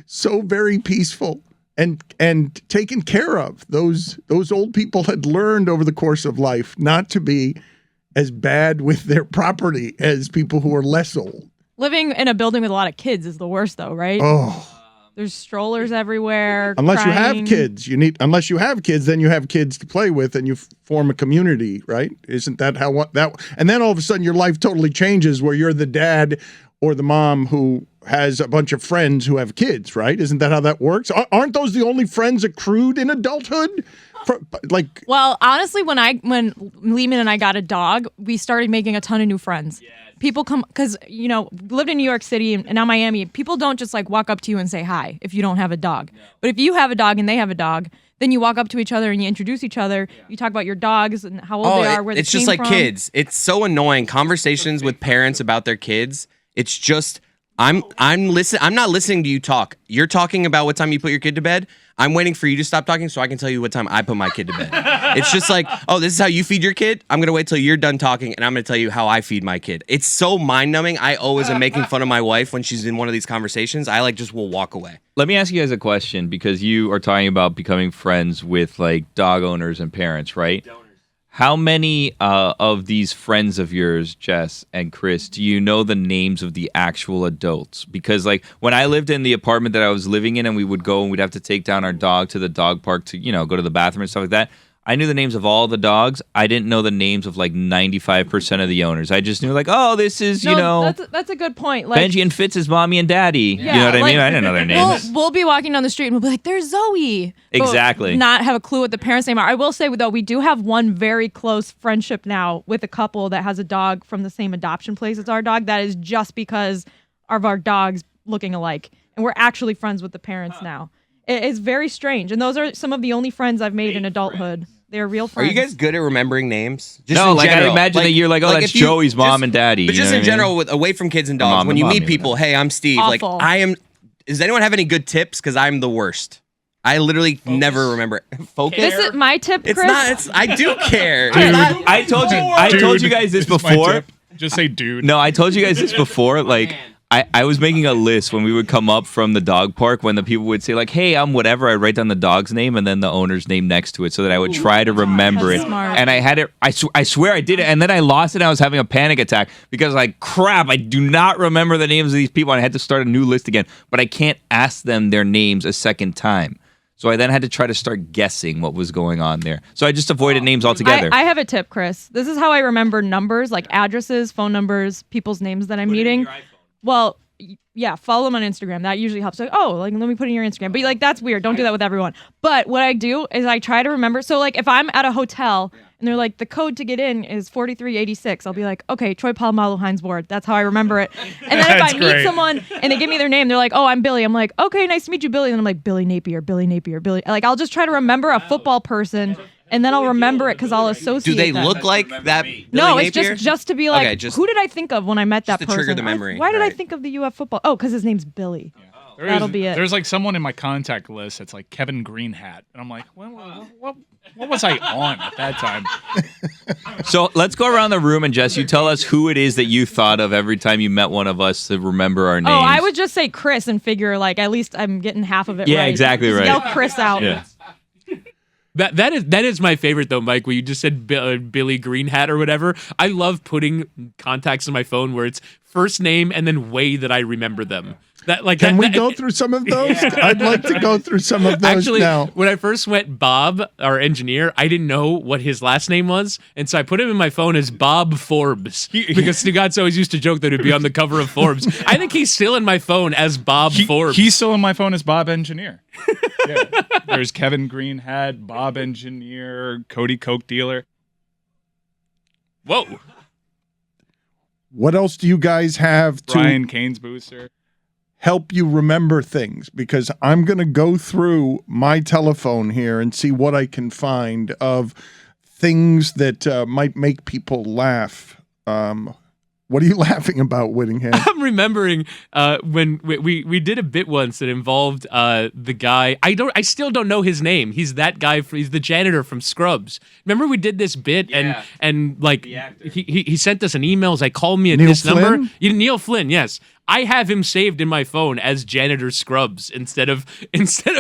Speaker 5: so very peaceful, and taken care of. Those old people had learned over the course of life not to be as bad with their property as people who are less old.
Speaker 2: Living in a building with a lot of kids is the worst, though, right?
Speaker 5: Oh.
Speaker 2: There's strollers everywhere.
Speaker 5: Unless you
Speaker 2: crying.
Speaker 5: have kids, unless you have kids, then you have kids to play with, and you form a community, right? Isn't that how that? And then all of a sudden, your life totally changes, where you're the dad or the mom who has a bunch of friends who have kids, right? Isn't that how that works? Aren't those the only friends accrued in adulthood?
Speaker 2: Well, honestly, when Lehman and I got a dog, we started making a ton of new friends. Yeah. People come because lived in New York City and now Miami. People don't just like walk up to you and say hi if you don't have a dog. No. But if you have a dog and they have a dog, then you walk up to each other and you introduce each other. Yeah. You talk about your dogs and how old they are, where they came from.
Speaker 8: It's just like kids. It's so annoying. Conversations with parents about their kids. It's just I'm not listening to you talk. You're talking about what time you put your kid to bed. I'm waiting for you to stop talking so I can tell you what time I put my kid to bed. It's just like, oh, this is how you feed your kid? I'm going to wait till you're done talking, and I'm going to tell you how I feed my kid. It's so mind-numbing. I always am making fun of my wife when she's in one of these conversations. I just will walk away.
Speaker 4: Let me ask you guys a question, because you are talking about becoming friends with like dog owners and parents, right? How many of these friends of yours, Jess and Chris, do you know the names of the actual adults? Because like when I lived in the apartment that I was living in, and we would go and we'd have to take down our dog to the dog park to, go to the bathroom and stuff like that, I knew the names of all the dogs. I didn't know the names of like 95% of the owners. I just knew like, oh, this is,
Speaker 2: that's a good point. Like,
Speaker 4: Benji and Fitz's mommy and daddy.
Speaker 2: Yeah,
Speaker 4: you know what I mean? I didn't know their names.
Speaker 2: We'll be walking down the street and we'll be like, there's Zoe.
Speaker 4: Exactly.
Speaker 2: Not have a clue what the parents' name are. I will say, though, we do have one very close friendship now with a couple that has a dog from the same adoption place as our dog. That is just because of our dogs looking alike. And we're actually friends with the parents now. It is very strange. And those are some of the only friends I've made in adulthood. They're real friends.
Speaker 8: Are you guys good at remembering names? Just
Speaker 4: no,
Speaker 8: in
Speaker 4: like
Speaker 8: general.
Speaker 4: I imagine that you're like, oh, that's Joey's mom and daddy.
Speaker 8: But just in general, away from kids and dogs, when you meet people, hey, I'm Steve.
Speaker 2: Awful.
Speaker 8: Like I am. Does anyone have any good tips? Because I'm the worst. I literally never remember. Focus.
Speaker 2: This is my tip, Chris.
Speaker 8: It's not. I do care.
Speaker 9: Dude,
Speaker 4: I told you guys this before.
Speaker 9: Just say dude.
Speaker 4: No, I told you guys this before. Like I was making a list when we would come up from the dog park, when the people would say like, hey, I'm whatever. I write down the dog's name and then the owner's name next to it, so that I would try to remember it.
Speaker 2: Smart.
Speaker 4: And I had it. I swear I did it, and then I lost it. And I was having a panic attack because like crap, I do not remember the names of these people, and I had to start a new list again. But I can't ask them their names a second time. So I then had to try to start guessing what was going on there. So I just avoided names altogether.
Speaker 2: I have a tip, Chris. This is how I remember numbers, like addresses, phone numbers, people's names that I'm meeting. Well, yeah, follow them on Instagram. That usually helps. Like, let me put in your Instagram. But like, that's weird. Don't do that with everyone. But what I do is I try to remember. So like, if I'm at a hotel and they're like, the code to get in is 4386, I'll be like, okay, Troy Polamalu Heinz Ward. That's how I remember it. And then if I meet someone and they give me their name, they're like, oh, I'm Billy. I'm like, okay, nice to meet you, Billy. And I'm like, Billy Napier. Like, I'll just try to remember a football person. And then I'll remember it because I'll associate.
Speaker 8: Do they
Speaker 2: them.
Speaker 8: Look like that? Billy
Speaker 2: No,
Speaker 8: Napier?
Speaker 2: it's just to be like, who did I think of when I met that person?
Speaker 8: To trigger the memory.
Speaker 2: Why did I think of the UF football? Oh, because his name's Billy. That'll be it.
Speaker 9: There's like someone in my contact list that's like Kevin Greenhat, and I'm like, what was I on at that time?
Speaker 4: So let's go around the room and Jess, you tell us who it is that you thought of every time you met one of us to remember our names.
Speaker 2: Oh, I would just say Chris and figure like at least I'm getting half of it right.
Speaker 4: Yeah, exactly
Speaker 2: Just
Speaker 4: right.
Speaker 2: Yell Chris out.
Speaker 4: Yeah.
Speaker 3: That is my favorite though, Mike. Where you just said Billy Green Hat or whatever. I love putting contacts in my phone where it's first name and then way that I remember them.
Speaker 5: Can we go through some of those? I'd like to go through some of those
Speaker 3: Actually,
Speaker 5: now.
Speaker 3: when I first met Bob, our engineer, I didn't know what his last name was, and so I put him in my phone as Bob Forbes because Stugotz always used to joke that he'd be on the cover of Forbes. I think he's still in my phone as Bob Forbes.
Speaker 9: He's still in my phone as Bob Engineer. Yeah. There's Kevin Green Hat, Bob Engineer, Cote Coke Dealer.
Speaker 3: Whoa.
Speaker 5: What else do you guys have to
Speaker 9: Brian Kane's booster.
Speaker 5: help you remember things? Because I'm going to go through my telephone here and see what I can find of things that might make people laugh. What are you laughing about, Whittingham?
Speaker 3: I'm remembering when we did a bit once that involved the guy. I still don't know his name. He's that guy. He's the janitor from Scrubs. Remember we did this bit and like he sent us an email. He's like, call me at
Speaker 5: Neil
Speaker 3: this
Speaker 5: Flynn?
Speaker 3: number. Neil Flynn. Yes. I have him saved in my phone as Janitor Scrubs instead of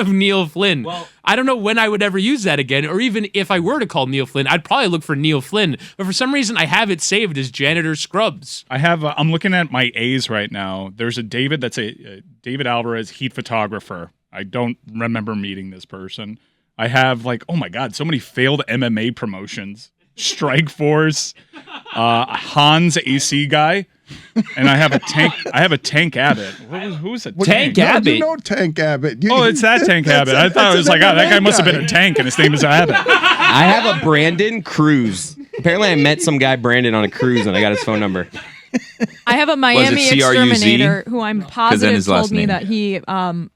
Speaker 3: Neil Flynn. Well, I don't know when I would ever use that again, or even if I were to call Neil Flynn, I'd probably look for Neil Flynn. But for some reason, I have it saved as Janitor Scrubs.
Speaker 9: I'm looking at my A's right now. There's a David that's a David Alvarez, heat photographer. I don't remember meeting this person. I have oh my God, so many failed MMA promotions. Strike Force, Hans AC guy. And I have a tank. I have a Tank Abbott. Who's a
Speaker 4: Tank
Speaker 5: No,
Speaker 4: Abbott?
Speaker 5: you know Tank Abbott.
Speaker 9: It's that Tank Abbott. I thought it was like, that guy must have been a tank, and his name is Abbott.
Speaker 8: I have a Brandon Cruz. Apparently, I met some guy Brandon on a cruise, and I got his phone number.
Speaker 2: I have a Miami
Speaker 4: CRUZ?
Speaker 2: exterminator who I'm positive
Speaker 4: his last
Speaker 2: told me
Speaker 4: name.
Speaker 2: that he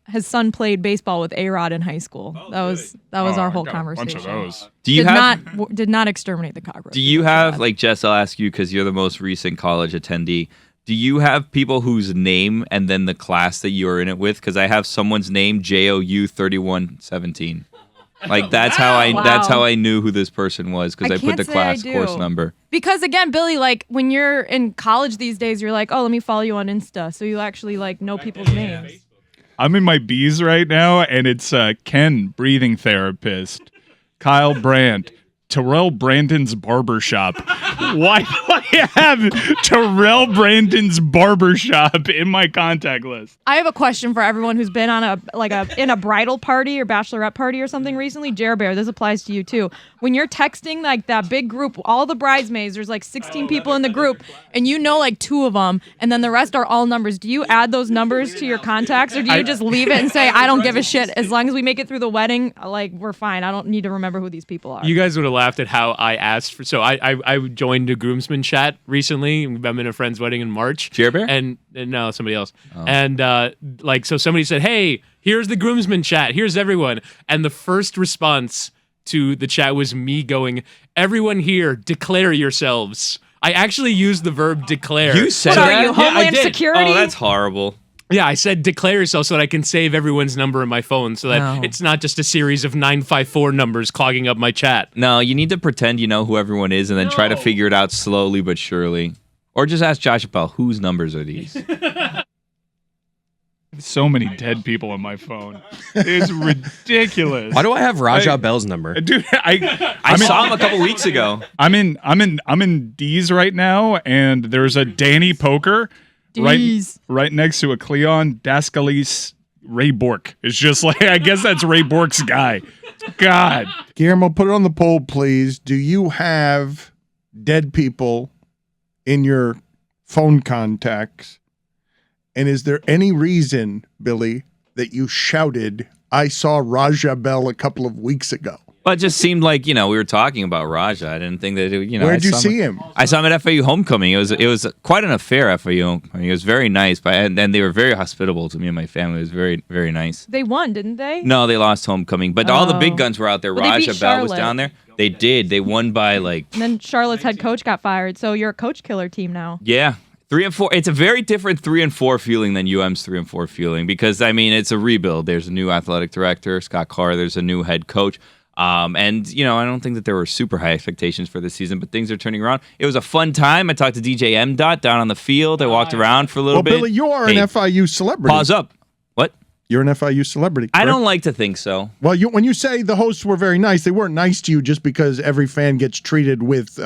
Speaker 2: his son played baseball with A-Rod in high school. That was our whole
Speaker 9: I got
Speaker 2: conversation.
Speaker 9: A bunch of those.
Speaker 4: Do you
Speaker 2: Did not exterminate the cockroach.
Speaker 4: Do you have Jess? I'll ask you because you're the most recent college attendee. Do you have people whose name and then the class that you are in it with? Because I have someone's name JOU 3117. That's how I knew who this person was because I put
Speaker 2: can't
Speaker 4: the
Speaker 2: say
Speaker 4: class
Speaker 2: I do.
Speaker 4: course number.
Speaker 2: Because again, Billy, when you're in college these days, you're like, oh, let me follow you on Insta, so you actually know people's names.
Speaker 9: I'm in my B's right now, and it's Ken, breathing therapist, Kyle Brandt, Terrell Brandon's barbershop. Why do I have Terrell Brandon's barbershop in my contact list?
Speaker 2: I have a question for everyone who's been on in a bridal party or bachelorette party or something recently. Jer Bear, this applies to you too. When you're texting that big group, all the bridesmaids, there's 16 people in the group, and you know 2 of them, and then the rest are all numbers. Do you add those numbers to your contacts, or do you just leave it and say, I don't give a shit as long as we make it through the wedding? We're fine. I don't need to remember who these people are.
Speaker 3: You guys would have laughed at how I asked for. So I joined a groomsman chat recently. I'm in a friend's wedding in March.
Speaker 4: Jer Bear?
Speaker 3: And no, somebody else. Oh. And so somebody said, "Hey, here's the groomsman chat. Here's everyone." And the first response to the chat was me going, "Everyone here, declare yourselves." I actually used the verb declare.
Speaker 4: You said
Speaker 2: What
Speaker 4: that?
Speaker 2: are you, Homeland
Speaker 3: I did.
Speaker 2: Security?
Speaker 4: Oh, that's horrible.
Speaker 3: Yeah, I said declare yourself so that I can save everyone's number in my phone so that it's not just a series of 954 numbers clogging up my chat.
Speaker 4: No, you need to pretend you know who everyone is and then try to figure it out slowly but surely. Or just ask Josh Appel, whose numbers are these?
Speaker 9: So many dead people on my phone. It's ridiculous.
Speaker 8: Why do I have Raja Bell's number?
Speaker 9: Dude,
Speaker 4: I saw him a couple weeks ago.
Speaker 9: I'm in D's right now, and there's a Danny Poker right next to a Cleon Dascalis Ray Bork. It's just I guess that's Ray Bork's guy. God.
Speaker 5: Guillermo, put it on the poll, please. Do you have dead people in your phone contacts? And is there any reason, Billy, that you shouted, I saw Raja Bell a couple of weeks ago?
Speaker 4: Well, it just seemed like, we were talking about Raja. I didn't think that,
Speaker 5: Where'd you see him?
Speaker 4: I saw him at FAU homecoming. It was quite an affair at FAU homecoming. It was very nice, and they were very hospitable to me and my family. It was very, very nice.
Speaker 2: They won, didn't they?
Speaker 4: No, they lost homecoming, but all the big guns were out there.
Speaker 2: Well, they
Speaker 4: Raja
Speaker 2: beat
Speaker 4: Bell was
Speaker 2: Charlotte.
Speaker 4: down there. They did. They won by
Speaker 2: And then Charlotte's head coach got fired, so you're a coach killer team now.
Speaker 4: Yeah. 3 and 4. It's a very different 3 and 4 feeling than UM's 3 and 4 feeling because it's a rebuild. There's a new athletic director, Scott Carr. There's a new head coach. And, I don't think that there were super high expectations for this season, but things are turning around. It was a fun time. I talked to DJ M. down on the field. I walked around for a little bit.
Speaker 5: Billy, you are an FIU celebrity.
Speaker 4: Pause up. What?
Speaker 5: You're an FIU celebrity, correct?
Speaker 4: I don't like to think so.
Speaker 5: Well, when you say the hosts were very nice, they weren't nice to you just because every fan gets treated with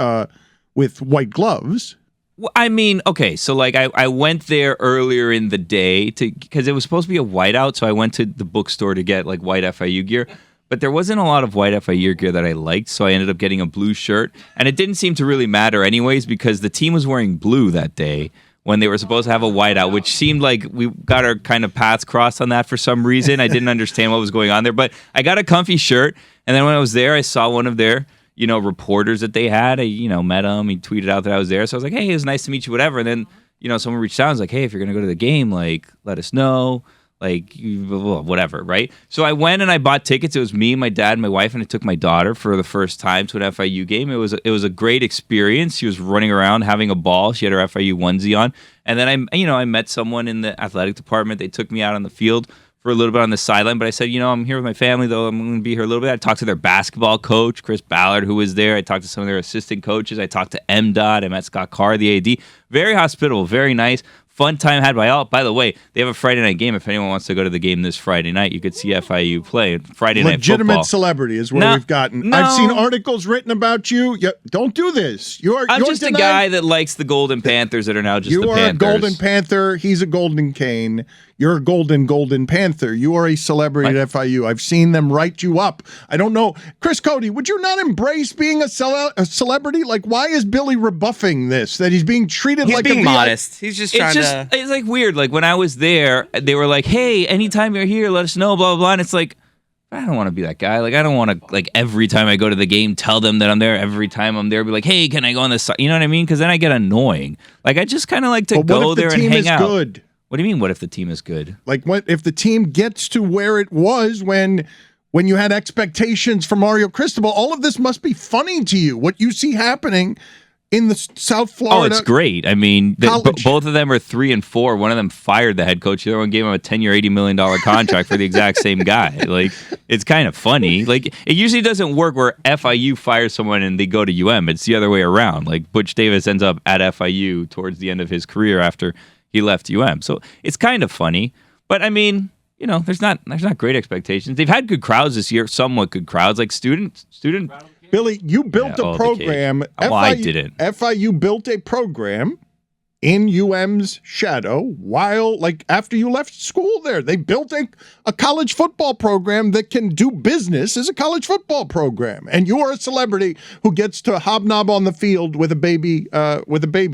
Speaker 5: white gloves.
Speaker 4: Well, I mean, okay, so I went there earlier in the day because it was supposed to be a whiteout, so I went to the bookstore to get white FIU gear. But there wasn't a lot of white FIU gear that I liked, so I ended up getting a blue shirt. And it didn't seem to really matter anyways because the team was wearing blue that day when they were supposed to have a whiteout, which seemed like we got our kind of paths crossed on that for some reason. I didn't understand what was going on there. But I got a comfy shirt, and then when I was there, I saw one of their reporters that they had. I met him. He tweeted out that I was there. So I was like, hey, it was nice to meet you, whatever. And then, someone reached out and was like, hey, if you're going to go to the game, let us know. Whatever, right? So I went and I bought tickets. It was me, my dad, and my wife, and I took my daughter for the first time to an FIU game. It was a great experience. She was running around having a ball. She had her FIU onesie on. And then I met someone in the athletic department. They took me out on the field for a little bit on the sideline, but I said, I'm here with my family, though. I'm going to be here a little bit. I talked to their basketball coach, Chris Ballard, who was there. I talked to some of their assistant coaches. I talked to M-Dot. I met Scott Carr, the AD. Very hospitable, very nice. Fun time had by all. By the way, they have a Friday night game. If anyone wants to go to the game this Friday night, you could see FIU play Friday night football.
Speaker 5: Legitimate celebrity is where we've gotten.
Speaker 4: No.
Speaker 5: I've seen articles written about you. Don't do this.
Speaker 4: I'm just a guy that likes the Golden Panthers that are now just the Panthers.
Speaker 5: You are a Golden Panther. He's a Golden Cane. You're a Golden Panther. You are a celebrity at FIU. I've seen them write you up. I don't know. Chris Cote, would you not embrace being a celebrity? Why is Billy rebuffing this? That he's being treated like
Speaker 8: being
Speaker 5: a
Speaker 8: modest. He's just trying to...
Speaker 4: It's weird. When I was there, they were like, hey, anytime you're here, let us know, blah, blah, blah. And it's like, I don't want to be that guy. I don't want to, every time I go to the game, tell them that I'm there. Every time I'm there, be like, hey, can I go on this side? You know what I mean? Because then I get annoying. I just kind of like to go there and hang out.
Speaker 5: Good?
Speaker 4: What do you mean, what if the team is good?
Speaker 5: What if the team gets to where it was when you had expectations for Mario Cristobal? All of this must be funny to you. What you see happening in the South Florida.
Speaker 4: Oh, it's great. I mean, both of them are 3-4. One of them fired the head coach. The other one gave him a 10-year, $80 million contract for the exact same guy. It's kind of funny. It usually doesn't work where FIU fires someone and they go to UM. It's the other way around. Butch Davis ends up at FIU towards the end of his career after he left UM. So it's kind of funny. But I mean, there's not great expectations. They've had good crowds this year, somewhat good crowds, student.
Speaker 5: Billy, you built a program.
Speaker 4: I didn't.
Speaker 5: FIU built a program in UM's shadow after you left school there. They built a college football program that can do business as a college football program. And you are a celebrity who gets to hobnob on the field with a baby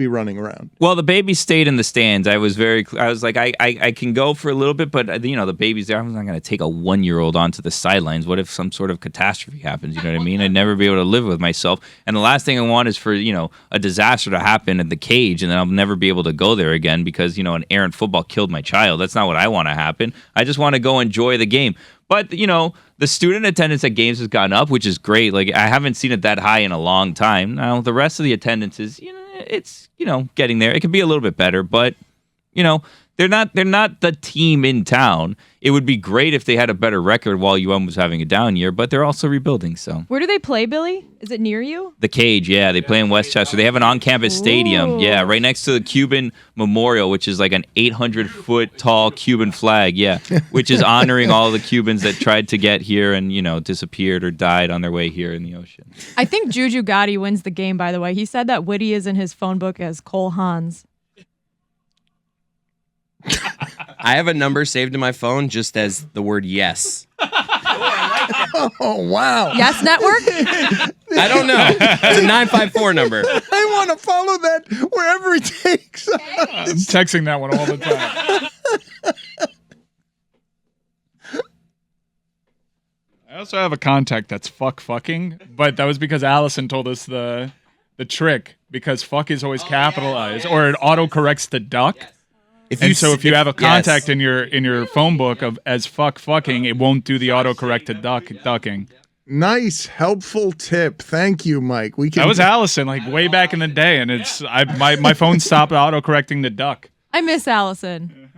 Speaker 5: running around.
Speaker 4: Well, the baby stayed in the stands. I was like, I can go for a little bit, but the baby's there. I'm not going to take a 1-year-old onto the sidelines. What if some sort of catastrophe happens? You know what I mean? I'd never be able to live with myself. And the last thing I want is for, a disaster to happen at the cage, and then I'll never be able to go there again because, an errant football killed my child. That's not what I want to happen. I just want to go enjoy the game. But, the student attendance at games has gone up, which is great. I haven't seen it that high in a long time. Now, the rest of the attendance is, it's, getting there. It could be a little bit better, but, they're not the team in town. It would be great if they had a better record while UM was having a down year, but they're also rebuilding. So
Speaker 2: where do they play, Billy? Is it near you?
Speaker 4: The Cage, yeah. They play in Westchester. They have an on-campus stadium, yeah, right next to the Cuban Memorial, which is an 800-foot tall Cuban flag, yeah, which is honoring all the Cubans that tried to get here and disappeared or died on their way here in the ocean.
Speaker 2: I think Juju Gotti wins the game. By the way, he said that Whitty is in his phone book as Cole Hans.
Speaker 8: I have a number saved in my phone just as the word yes.
Speaker 5: Oh, wow.
Speaker 2: Yes Network?
Speaker 8: I don't know. It's a 954 number.
Speaker 5: I want to follow that wherever it takes us.
Speaker 9: I'm texting that one all the time. I also have a contact that's fucking, but that was because Allison told us the trick, because fuck is always capitalized, or it autocorrects to duck. If you have a contact in your phone book of as fucking, it won't do the autocorrect to ducking.
Speaker 5: Nice, helpful tip. Thank you, Mike.
Speaker 9: That was Allison, way back in the day, and my phone stopped autocorrecting to duck.
Speaker 2: I miss Allison.